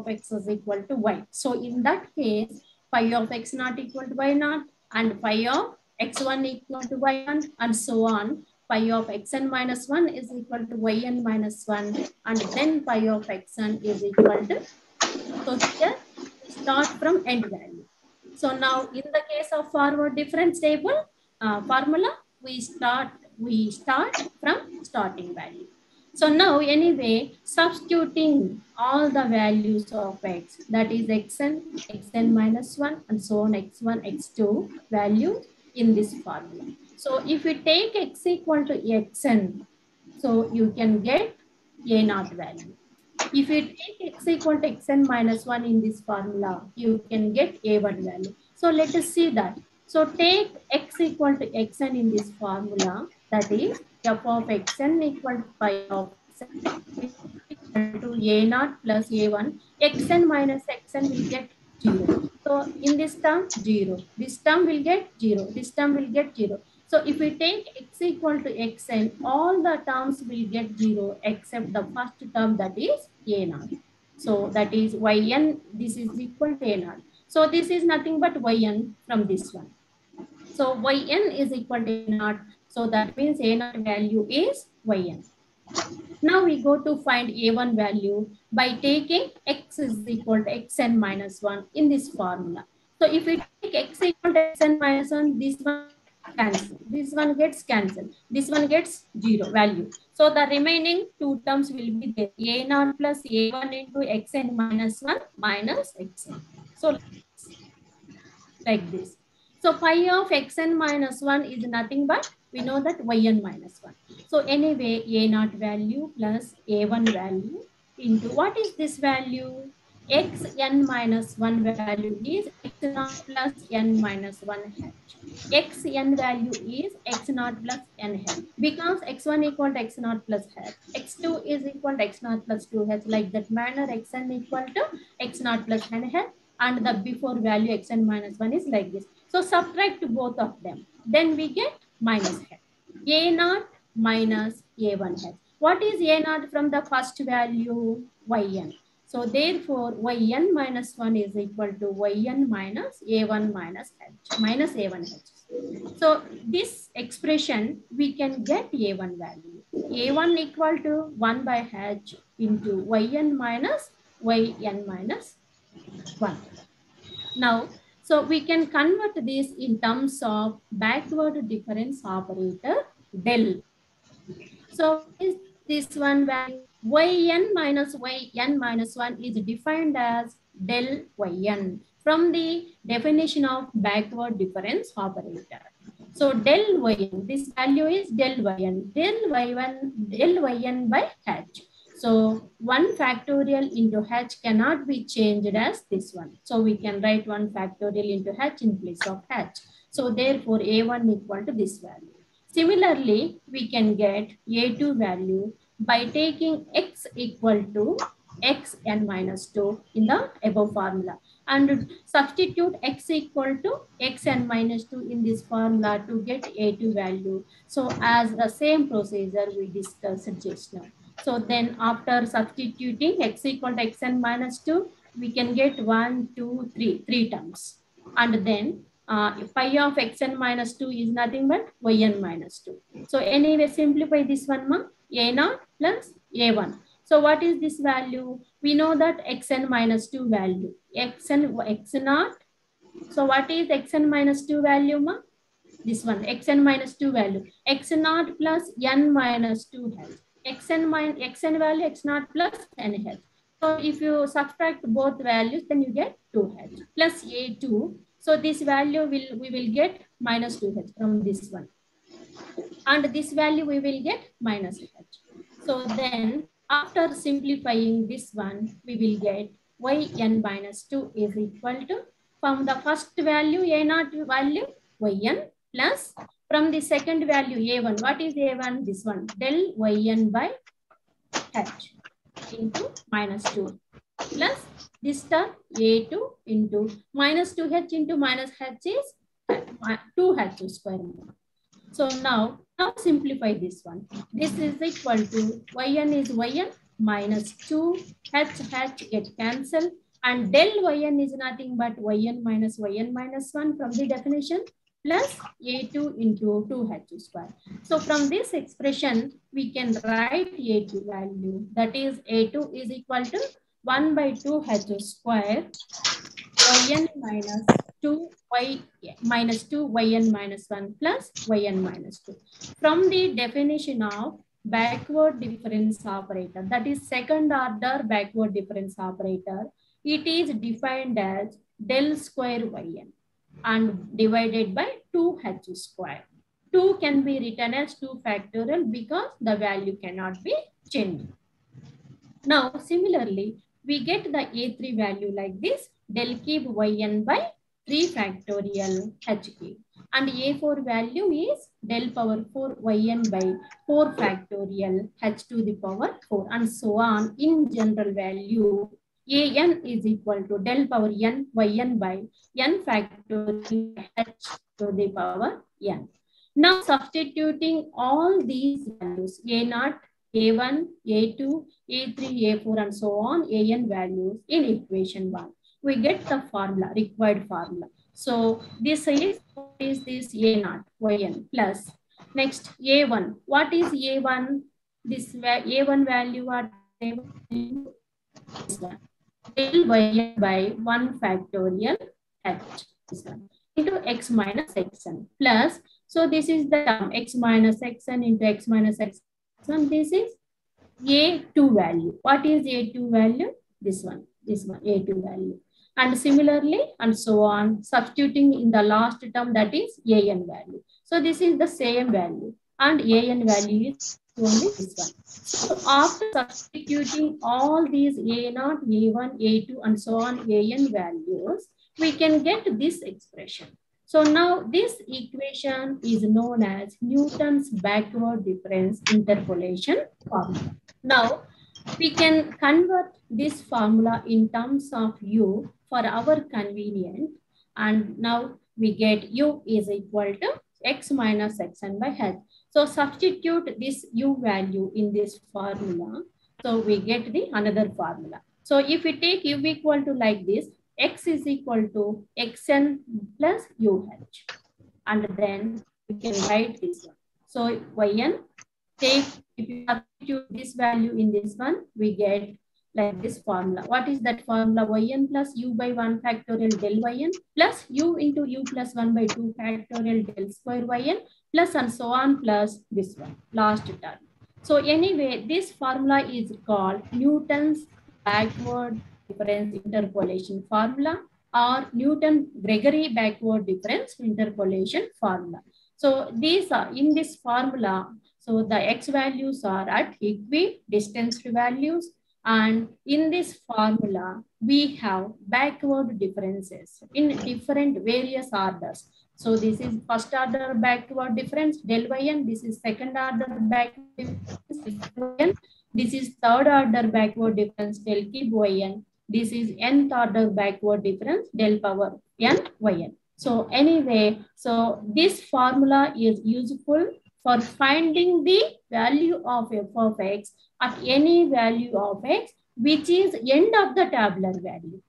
x is equal to y. So in that case, phi of x not equal to y naught and phi of x1 equal to y1 and so on. Phi of xn minus 1 is equal to yn minus 1 and then phi of xn is equal to, so here start from end value. So now in the case of forward difference table formula, we start from starting value. So now anyway, substituting all the values of x, that is xn minus 1 and so on x1, x2 value in this formula. So if we take x equal to xn, so you can get a0 value. If you take x equal to xn minus 1 in this formula, you can get a1 value. So let us see that. So take x equal to xn in this formula, that is f of xn equal to phi of xn equal to a0 plus a1. Xn minus xn will get 0. So in this term, 0. This term will get 0. This term will get 0. So if we take x equal to xn, all the terms will get 0 except the first term, that is a0. So that is yn, this is equal to a0. So this is nothing but yn from this one. So yn is equal to a0. So that means a0 value is yn. Now we go to find a1 value by taking x is equal to xn minus 1 in this formula. So if we take x equal to xn minus 1, this one cancel. This one gets cancelled. This one gets 0 value. So the remaining two terms will be there. a0 plus a1 into xn minus 1 minus xn. So like this. So phi of xn minus 1 is nothing but We know that yn minus 1. So anyway, a0 value plus a1 value into what is this value? Xn minus 1 value is x0 plus n minus 1 h. Xn value is x0 plus n h. Because x1 equal to x0 plus h, x2 is equal to x0 plus 2h. Like that manner, xn equal to x0 plus n h, and the before value xn minus 1 is like this. So subtract both of them. Then we get minus h. a0 minus a1h. What is a0 from the first value? Yn. So therefore, yn minus 1 is equal to yn minus a1 minus h, minus a1h. So this expression, we can get a1 value. a1 equal to 1 by h into yn minus 1. Now, so we can convert this in terms of backward difference operator del. So is this one value? Yn minus 1 is defined as del yn from the definition of backward difference operator. So del yn, this value is del yn by h. So 1 factorial into h cannot be changed as this one. So we can write 1 factorial into h in place of h. So therefore a1 equal to this value. Similarly, we can get a2 value by taking x equal to xn minus 2 in the above formula and substitute x equal to xn minus 2 in this formula to get a2 value. So as the same procedure we discussed just now. So then after substituting x equal to xn minus 2, we can get 1, 2, 3 terms. And then pi of xn minus 2 is nothing but yn minus 2. So anyway, simplify this one, ma, a0 plus a1. So what is this value? We know that xn minus 2 value. x0. So what is xn minus 2 value, ma? This one, xn minus 2 value. x0 plus n minus 2 h. xn value x0 plus n h. So if you subtract both values, then you get 2h plus a2. So this value we will get minus 2h from this one. And this value we will get minus h. So then after simplifying this one, we will get yn minus 2 is equal to, from the first value a0 value yn plus from the second value a1. What is a1? This one, del yn by h into minus 2 plus this term a2 into minus 2h into minus h is 2h square. So now simplify this one. This is equal to yn is yn minus 2 h get cancelled, and del yn is nothing but yn minus 1 from the definition plus a2 into 2h square. So from this expression, we can write a2 value. That is a2 is equal to 1 by 2h square yn minus 2 minus 2 yn minus 1 plus yn minus 2. From the definition of backward difference operator, that is second order backward difference operator, it is defined as del square yn and divided by 2h square. 2 can be written as 2 factorial because the value cannot be changed. Now similarly, we get the a3 value like this, del cube yn by 3 factorial h cube. And a4 value is del power 4 yn by 4 factorial h to the power 4 and so on. In general value, an is equal to del power n yn by n factorial h to the power n. Now substituting all these values, a0, a1, a2, a3, a4 and so on, an values in equation 1. We get the formula, required formula. So this is, what is this a0, yn plus. Next a1, what is a1? This a1 value are this one. Del yn by 1 factorial h into x minus xn plus. So this is the term x minus xn into x minus xn. This is a2 value. What is a2 value? This one a2 value. And similarly, and so on, substituting in the last term, that is an value. So this is the same value, and an value is only this one. So after substituting all these A0, A1, A2, and so on, an values, we can get this expression. So now this equation is known as Newton's backward difference interpolation formula. Now we can convert this formula in terms of U for our convenience, and now we get U is equal to x minus xn by h. So substitute this U value in this formula. So we get the another formula. So if we take U equal to like this, x is equal to xn plus UH. And then we can write this one. So yn, take, if you substitute this value in this one, we get like this formula. What is that formula? Yn plus U by 1 factorial del Yn plus U into U plus 1 by 2 factorial del square Yn plus and so on plus this one, last term. So anyway, this formula is called Newton's backward difference interpolation formula, or Newton-Gregory backward difference interpolation formula. So these are in this formula. So the x values are at equidistant values, and in this formula we have backward differences in different various orders. So this is first order backward difference del Yn, this is second order backward difference, this is third order backward difference del cube Yn, this is nth order backward difference del power n Yn. So anyway, so this formula is useful for finding the value of f of x at any value of x, which is end of the tabular value.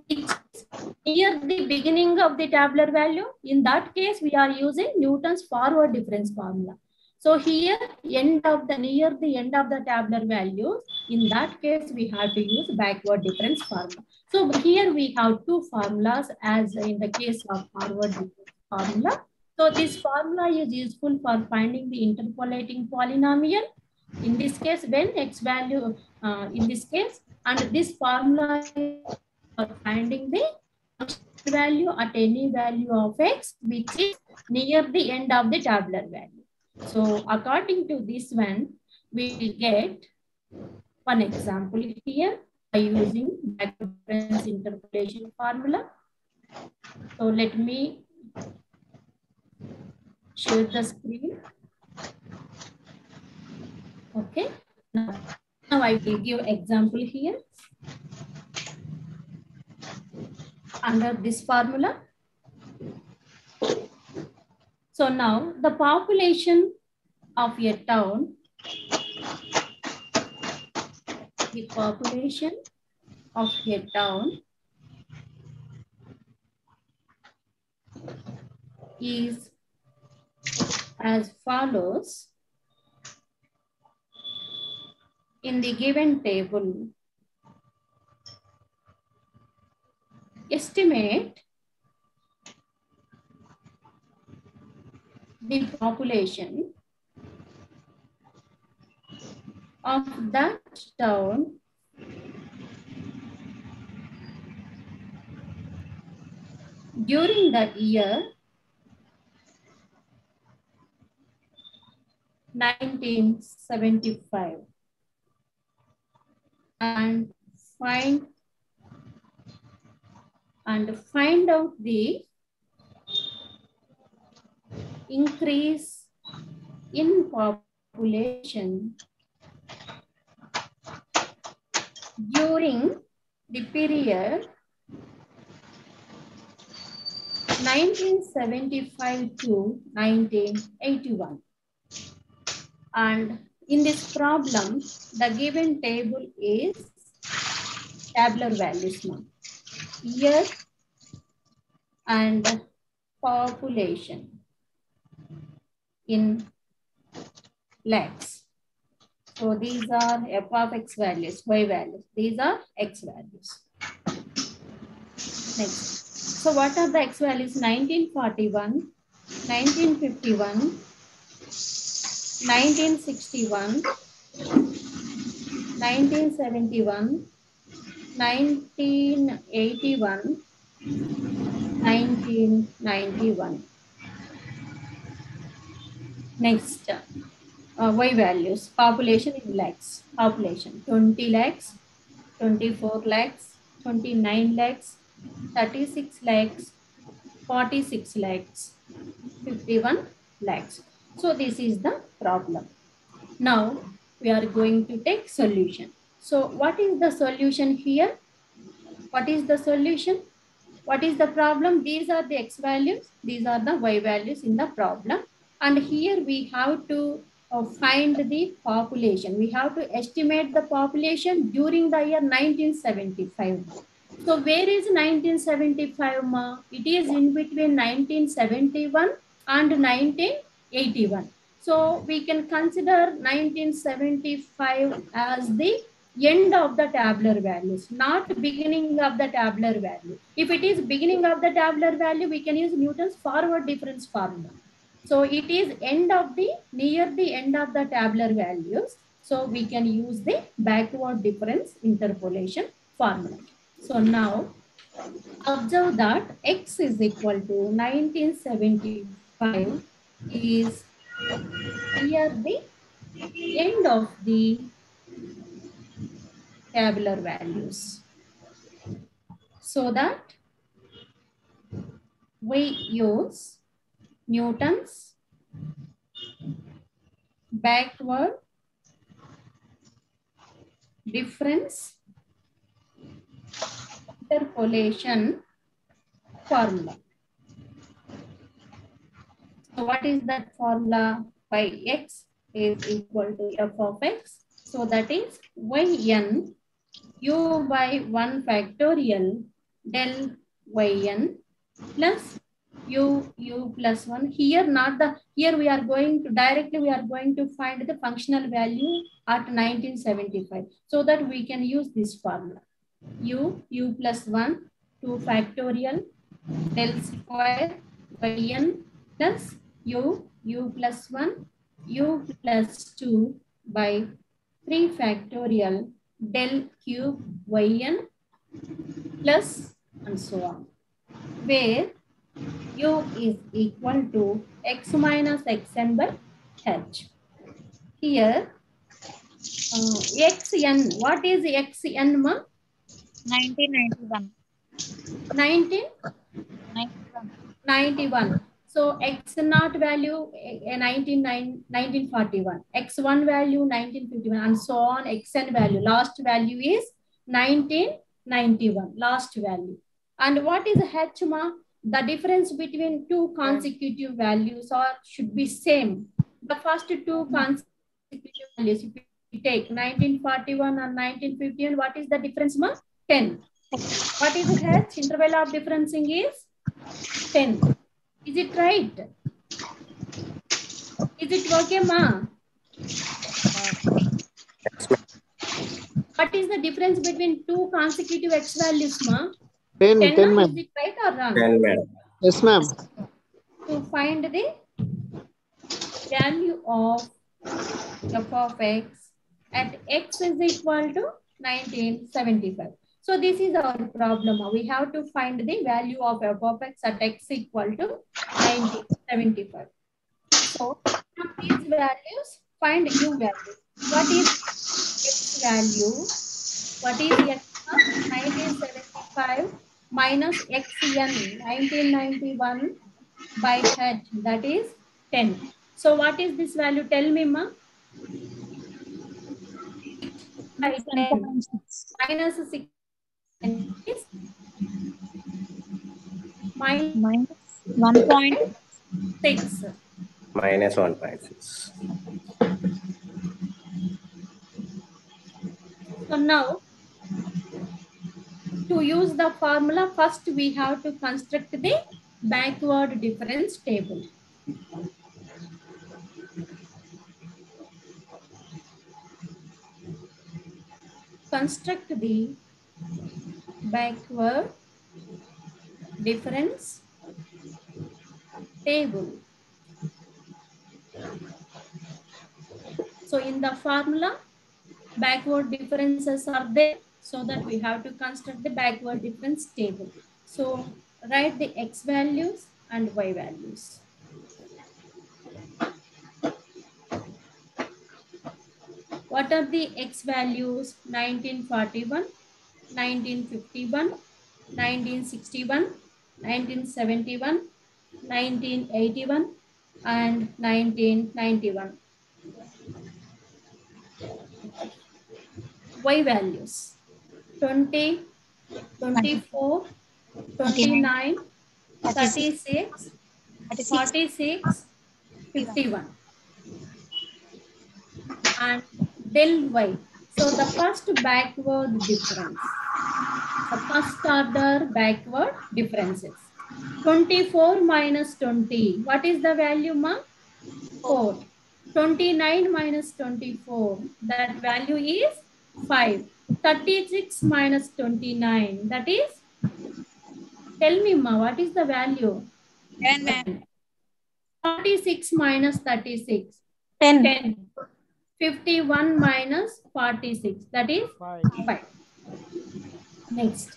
Which is near the beginning of the tabular value. In that case, we are using Newton's forward difference formula. So here, near the end of the tabular values, in that case, we have to use backward difference formula. So here we have two formulas as in the case of forward difference formula. So this formula is useful for finding the interpolating polynomial. In this case, when x value, in this case, and this formula is for finding the value at any value of x, which is near the end of the tabular value. So according to this one, we will get one example here by using backward difference interpolation formula. So let me share the screen. Okay. Now I will give example here under this formula. So now the population of a town, the population of a town is as follows. In the given table, estimate the population of that town during the year 1975 and find out the increase in population during the period 1975 to 1981. And in this problem, the given table is tabular values now. Year and population in lakhs. So these are f of x values, y values. These are x values. Next. So what are the x values? 1941, 1951, 1961, 1971, 1981, 1991. Next, Y values, population in lakhs, population 20 lakhs, 24 lakhs, 29 lakhs, 36 lakhs, 46 lakhs, 51 lakhs. So this is the problem. Now we are going to take solution. So what is the solution here? What is the solution? What is the problem? These are the X values. These are the Y values in the problem. And here we have to find the population. We have to estimate the population during the year 1975. So where is 1975, ma? It is in between 1971 and 1981. So we can consider 1975 as the end of the tabular values, not beginning of the tabular value. If it is beginning of the tabular value, we can use Newton's forward difference formula. So it is near the end of the tabular values. So we can use the backward difference interpolation formula. So now observe that X is equal to 1975 is near the end of the tabular values. So that we use Newton's backward difference interpolation formula. So what is that formula? By X is equal to f of X. So that is yn u by 1 factorial del yn plus u plus 1. Here we are going to find the functional value at 1975. So that we can use this formula. u plus 1 2 factorial del square yn plus u plus 1 u plus 2 by 3 factorial del cube yn plus and so on, where u is equal to x minus xn by h. Here xn, what is xn, ma? 1991. 1991. So x naught value 1941, x1 value 1951, and so on. Xn value, last value is 1991, last value. And what is h, ma? The difference between two consecutive values should be same. The first two consecutive values, if we take 1941 and 1951, what is the difference, ma? 10. What is h? Interval of differencing is 10. Is it right? Is it okay, ma? What is the difference between two consecutive x values, ma? 10, 10 ma'am. is it right or wrong? 10, madam. Yes, ma'am. To find the value of f of x at x is equal to 1975. So this is our problem. We have to find the value of f of x at x equal to 1975. So from these values, find u value. What is x value? What is x? 1975 minus xn 1991 by h, that is 10. So what is this value? Tell me, ma. By 10 minus 6 is minus 1.6. Minus 1.6. So now, to use the formula, first we have to construct the backward difference table. Construct the backward difference table. So in the formula, backward differences are there. So that we have to construct the backward difference table. So write the x values and y values. What are the x values? 1941, 1951, 1961, 1971, 1981, and 1991. Y values 20, 24, 29, 36, 46, 51. And del y. So the first backward difference. The first order backward differences. 24 minus 20. What is the value, ma? 4. 29 minus 24. That value is 5. 36 minus 29. That is, tell me, ma, what is the value? 10. 46 minus 36. 10. 10. 51 minus 46. That is 5. 5. Next.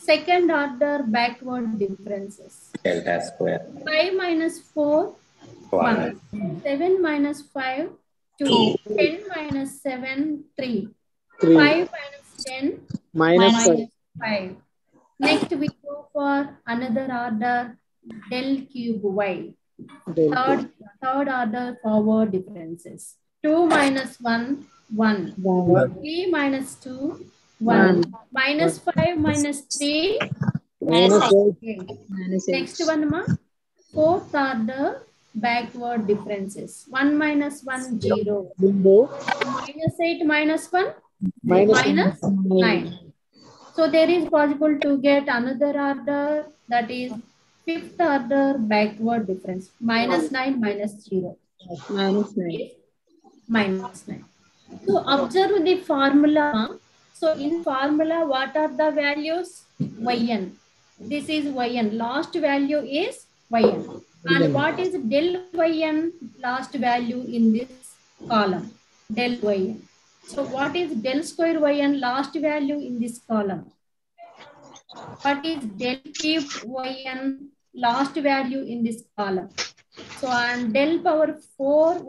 Second order backward differences. Delta square. 5 minus 4, 1. 7 minus 5, 2. 10 minus 7, 3. 5 minus 10, minus 5. Next we go for another order, del cube y. Third order forward differences. 2 minus 1, 1. 3 minus 2, 1. Minus 5 minus 3, Minus 8. Next one, ma. Fourth order backward differences. 1 minus 1, 0. Minus 8 minus 1, minus 9. So there is possible to get another order, that is fifth order backward difference. Minus 9 minus 0. Minus 9. So observe the formula. So in formula, what are the values? Yn. This is Yn. Last value is Yn. And what is del Yn? Last value in this column. Del Yn. So what is del square Yn? Last value in this column. What is del cube Yn? Last value in this column. So and del power 4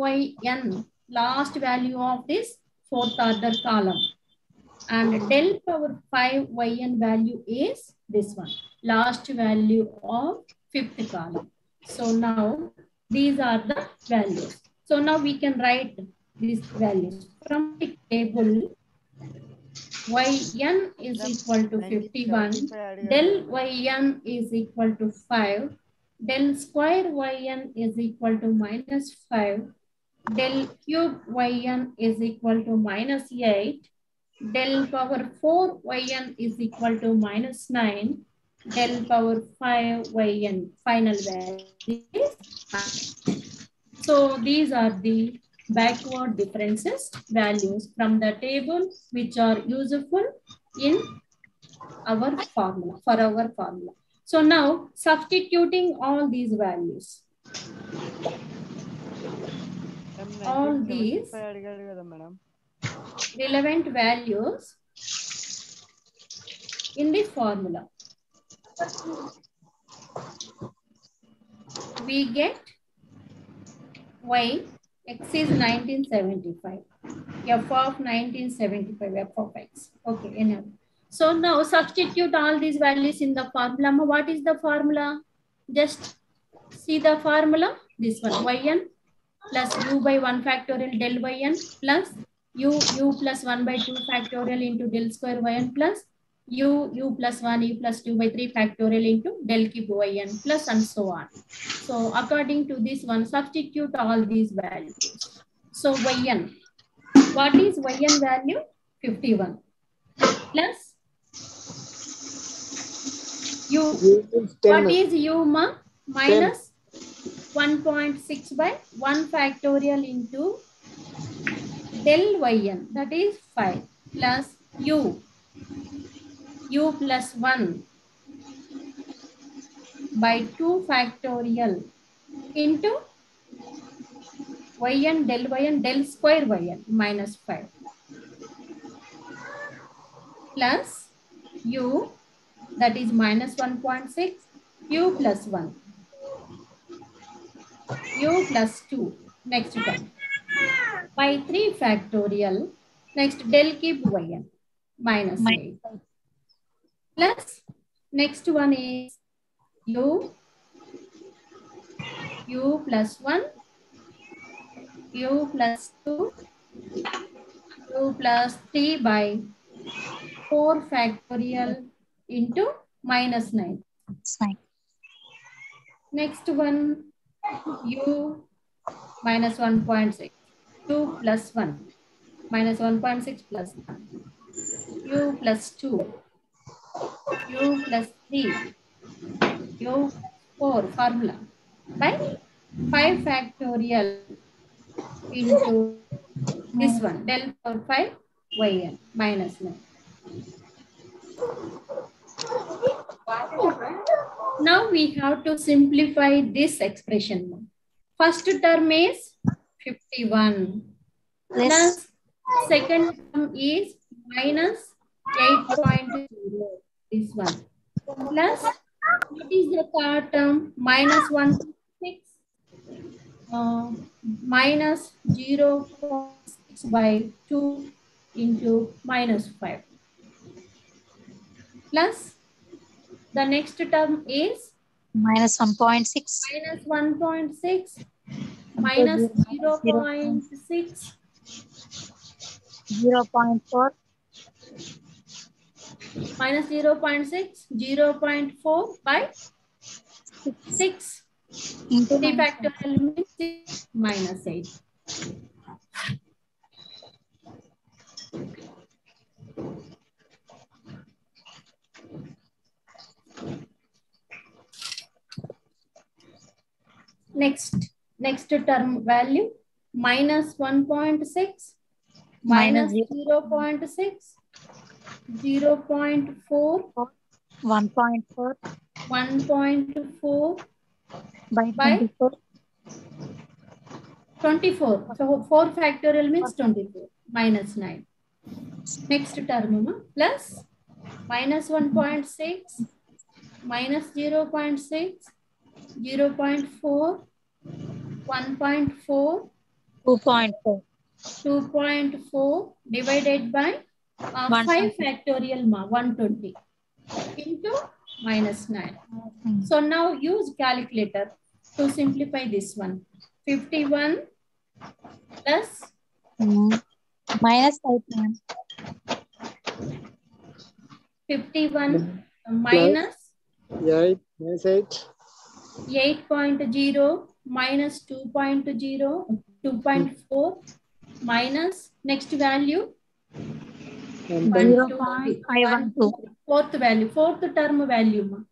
Yn. Last value of this fourth order column. And del power 5 Yn value is this one. Last value of fifth column. So now these are the values. So now we can write these values from the table. Yn is equal to 51. Del Yn is equal to 5. Del square Yn is equal to minus 5. Del cube Yn is equal to minus 8. Del power 4 Yn is equal to minus 9. Del power 5 Yn final value is 9. So these are the backward differences values from the table which are useful in our formula, for our formula. So now substituting all these values. All these relevant values in the formula. We get y, x is 1975, f of 1975, f of x. Okay, enough. So now substitute all these values in the formula. What is the formula? Just see the formula. This one, yn plus u by 1 factorial del yn plus u plus 1 by 2 factorial into del square yn plus u plus 1 u plus 2 by 3 factorial into del cube yn plus and so on. So according to this one, substitute all these values. So yn, what is yn value? 51 plus u, what is u ma? Minus 1.6 by 1 factorial into del yn, that is 5 plus u plus 1 by 2 factorial into yn del square yn minus 5. plus u, that is minus 1.6, u plus 1, u plus 2, next term, by 3 factorial, next del cube yn, minus 8, plus next one is u plus 1, u plus 2, u plus 3 by 4 factorial into minus 9. Next one, u minus 1.6, u plus 1, minus 1.6 plus 1, u plus 2, u plus 3, u 4 formula by 5 factorial into this one, del power 5 yn minus 9. Now we have to simplify this expression. First term is 51 plus second term is minus 8.0, this one, plus what is the third term? Minus 1.6, minus 0.6 by 2 into minus 5, plus the next term is minus 1.6, minus 1.6, minus 0.6, 0.4, minus 0.6, 0.4 by 6. into 3 factorial means 6 minus 8. Next term value, minus 1.6, minus 0.6, 0.4, 1.4 1.4 by by 24, 24. So 4 factorial means 24, minus 9. Next term, plus minus 1.6, minus 0.6, 0.4, 1.4, 2.4, 2.4 divided by 5 factorial 120 into minus 9. So now use calculator to simplify this one. 51 plus minus 5, ma'am. 51 minus 8 minus 8. 8.0 minus 2.0, 2.4 minus next value 0.512. Fourth value, fourth term value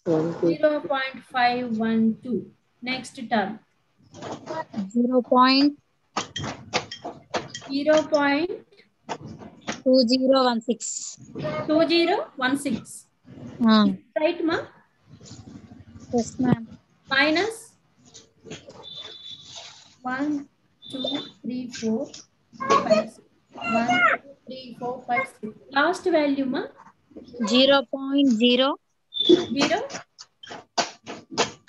0.512. Next term 0.2016. 2016. Right, ma? Yes, ma'am. Minus 1, 2, 3, 4, 5, 6. 1, 2, 3, 4, 5, 6. Last value, ma? 0.0 0,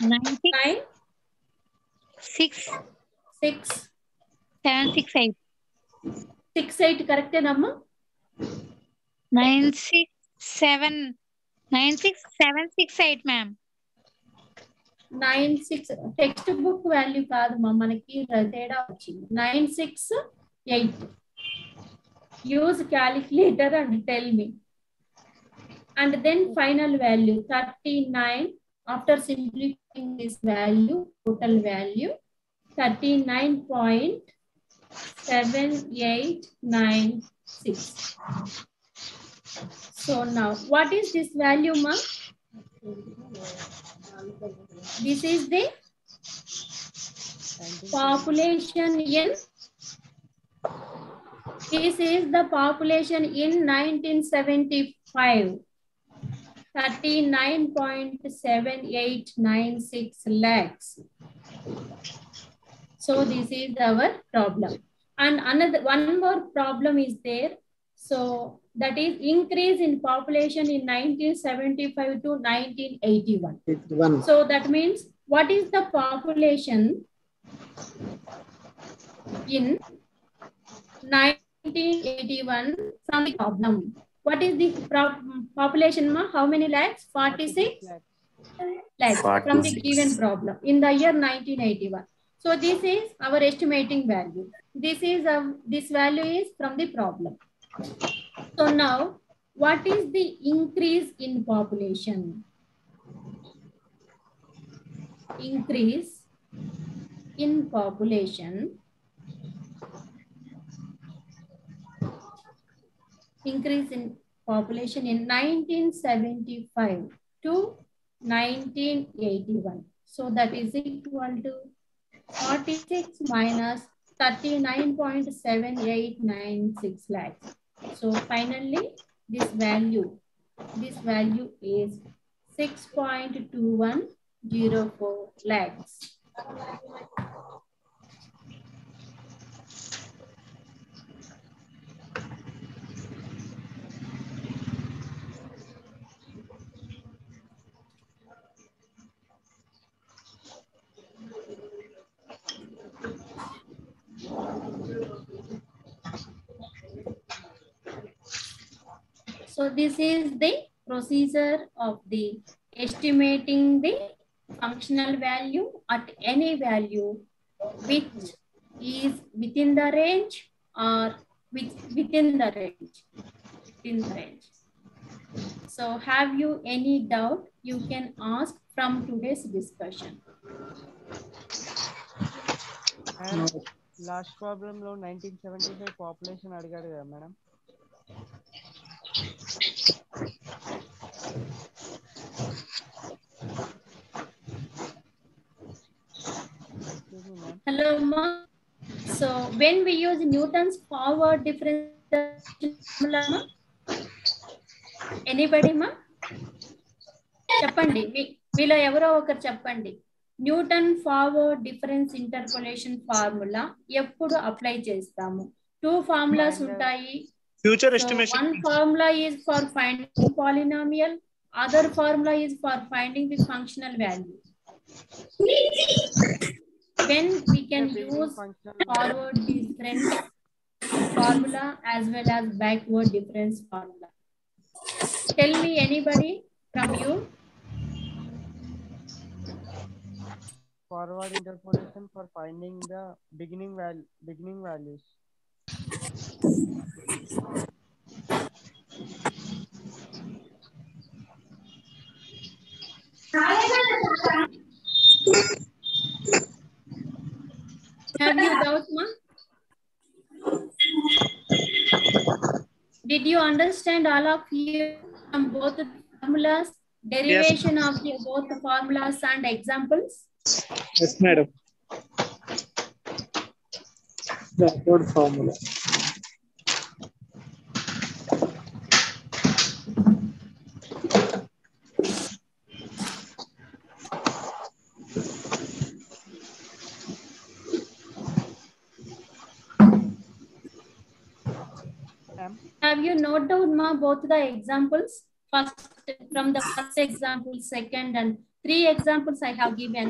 9 9, 6 6, 7 6 8 6, 8 correct, namma? 9 6 7 9 6 7 6 8, ma'am. 9, 6 textbook value kaadu ma, manaki teda vachindi. 9, 6, 8. Use calculator and tell me. And then final value 39. After simplifying this value, total value 39.7896. So now, what is this value, ma? This is the population in. This is the population in 1975. 39.7896 lakhs. So this is our problem. And one more problem is there. So That is increase in population in 1975 to 1981. So that means what is the population in 1981 from the problem? What is the population? Ma? How many lakhs? 46 lakhs from the given problem in the year 1981. So this is our estimating value. This value is from the problem. So now, what is the increase in population? Increase in population. Increase in population in 1975 to 1981. So that is equal to 46 minus 39.7896 lakhs. So finally, this value is 6.2104 lakhs. So this is the procedure of the estimating the functional value at any value which is within the range or within the range. So have you any doubt? You can ask from today's discussion. Last problem lo 1975 population అడిగాడు కదా madam. Hello, ma. So when we use Newton's forward difference formula, ma? Anybody, ma? చెప్పండి మీలో ఎవరో ఒకరు చెప్పండి. Newton forward difference interpolation formula ఎప్పుడు apply చేస్తాము? 2 formulas ఉంటాయి. Future estimation. One formula is for finding polynomial, other formula is for finding the functional value. When we can use forward difference formula as well as backward difference formula. Tell me anybody from you. Forward interpolation for finding the beginning values. Have you doubt, ma? Did you understand all of you from both the formulas, derivation of both the formulas and examples? Yes, madam. The third formula. Have you noted down, ma, both the examples? First, from the first example, second, and 3 examples I have given.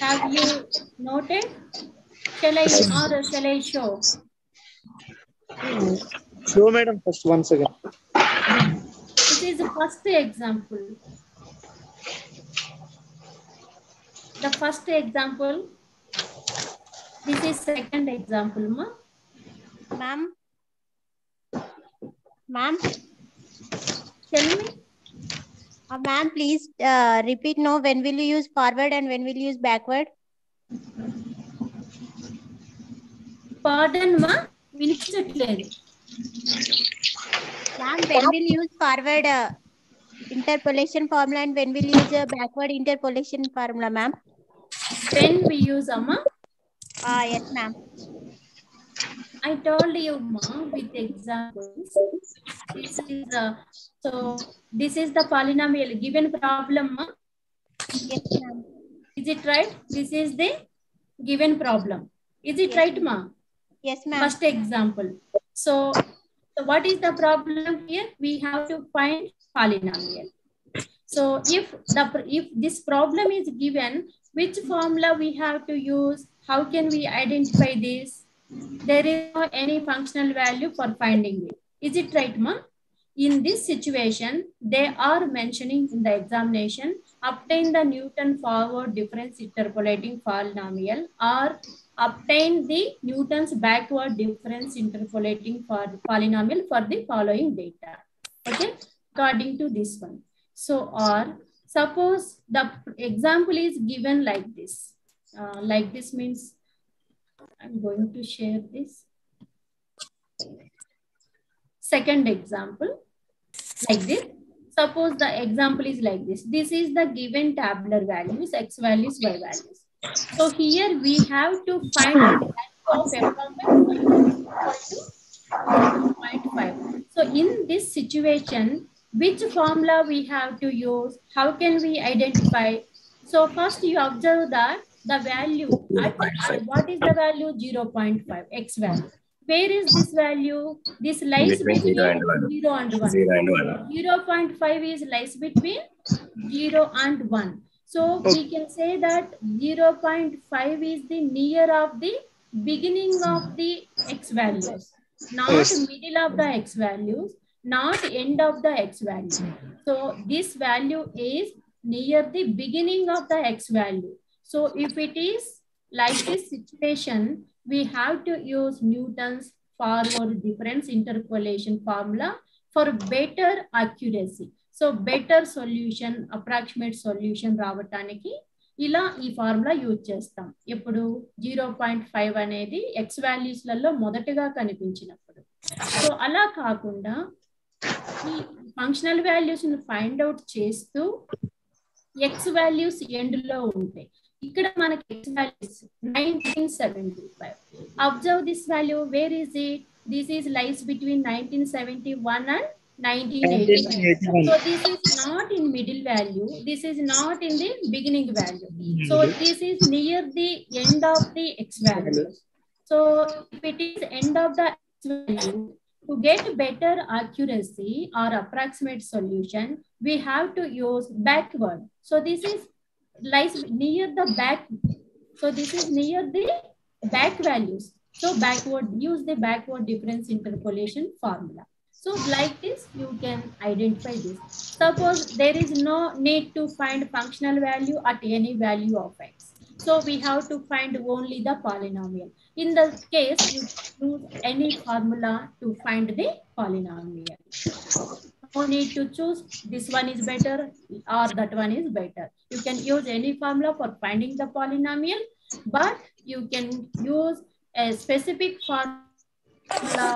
Have you noted? Shall I show? Show, madam, first once again. This is the first example. The first example. This is second example, ma. Ma'am, Tell me. ma'am, please repeat. No, when will you use forward and when will you use backward? Pardon, ma. Vinichatledu. Ma'am, when will you use forward interpolation formula and when will you use backward interpolation formula, ma'am? When we use, amma? Yes, ma'am. I told you, ma, with examples. This is the polynomial given problem, ma. Yes, ma'am. Is it right? This is the given problem. Is it right, ma? Yes, ma'am. First example. So So what is the problem here? We have to find polynomial. So if this problem is given, which formula we have to use? How can we identify this? There is no any functional value for finding it. Is it right, ma? In this situation, they are mentioning in the examination, obtain the Newton forward difference interpolating polynomial, or obtain the Newton's backward difference interpolating polynomial for the following data. Okay, according to this one. So, or suppose the example is given like this. Like this means, I'm going to share this. Second example, like this. Suppose the example is like this. This is the given tabular values, x values, y values. So here we have to find the value of f of x equal to 0.5. So in this situation, which formula we have to use? How can we identify? So first you observe that the value at what is the value? 0.5 x value. Where is this value? This lies between 0 and 1. 0 and 1. 0.5 is lies between 0 and 1. So we can say that 0.5 is the near of the beginning of the x values, not middle of the x values, not end of the x value. So this value is near the beginning of the x value. So if it is like this situation, we have to use Newton's forward difference interpolation formula for better accuracy. So better solution, approximate solution రావటానికి ఇలా ఈ formula use చేస్తాం. ఎప్పుడు 0.5 అనేది X వాల్యూస్లలో మొదటగా కనిపించినప్పుడు. So అలా కాకుండా ఈ ఫంక్షనల్ వాల్యూస్ ని ఫైండ్ అవుట్ చేస్తూ ఎక్స్ వాల్యూస్ ఎండ్ లో ఉంటాయి. ఇక్కడ మనకి X values 1975. Observe this value, where is it? This is lies between 1971 and 1981. So this is not in middle value. This is not in the beginning value. So this is near the end of the x value. So if it is end of the x value, to get better accuracy or approximate solution, we have to use backward. So this is lies near the back. So this is near the back values. So backward, use the backward difference interpolation formula. So like this, you can identify this. Suppose there is no need to find functional value at any value of x. So we have to find only the polynomial. In the case, you choose any formula to find the polynomial. No need to choose this one is better or that one is better. You can use any formula for finding the polynomial, but you can use a specific formula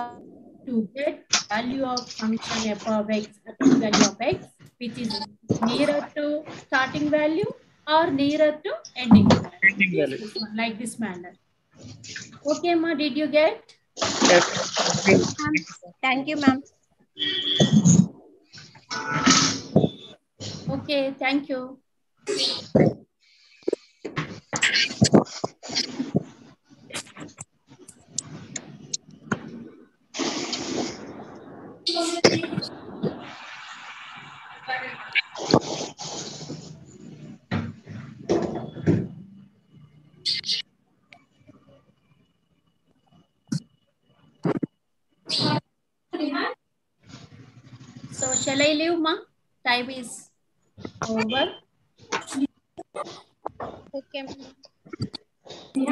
to get value of function f of x, value of x, which is nearer to starting value or nearer to ending value. This one, like this manner. Okay, ma, did you get? Yes. Thank you, ma'am. Okay, thank you. So shall I leave, ma? Time is over. Okay. Now,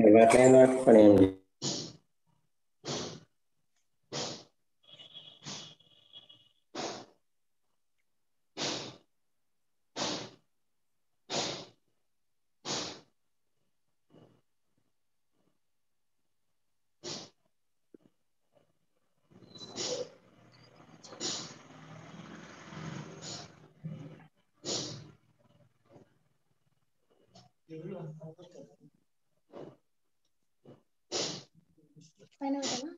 ఎవరికైనా పని ఏం లేదు. పైన పెట్టాలా?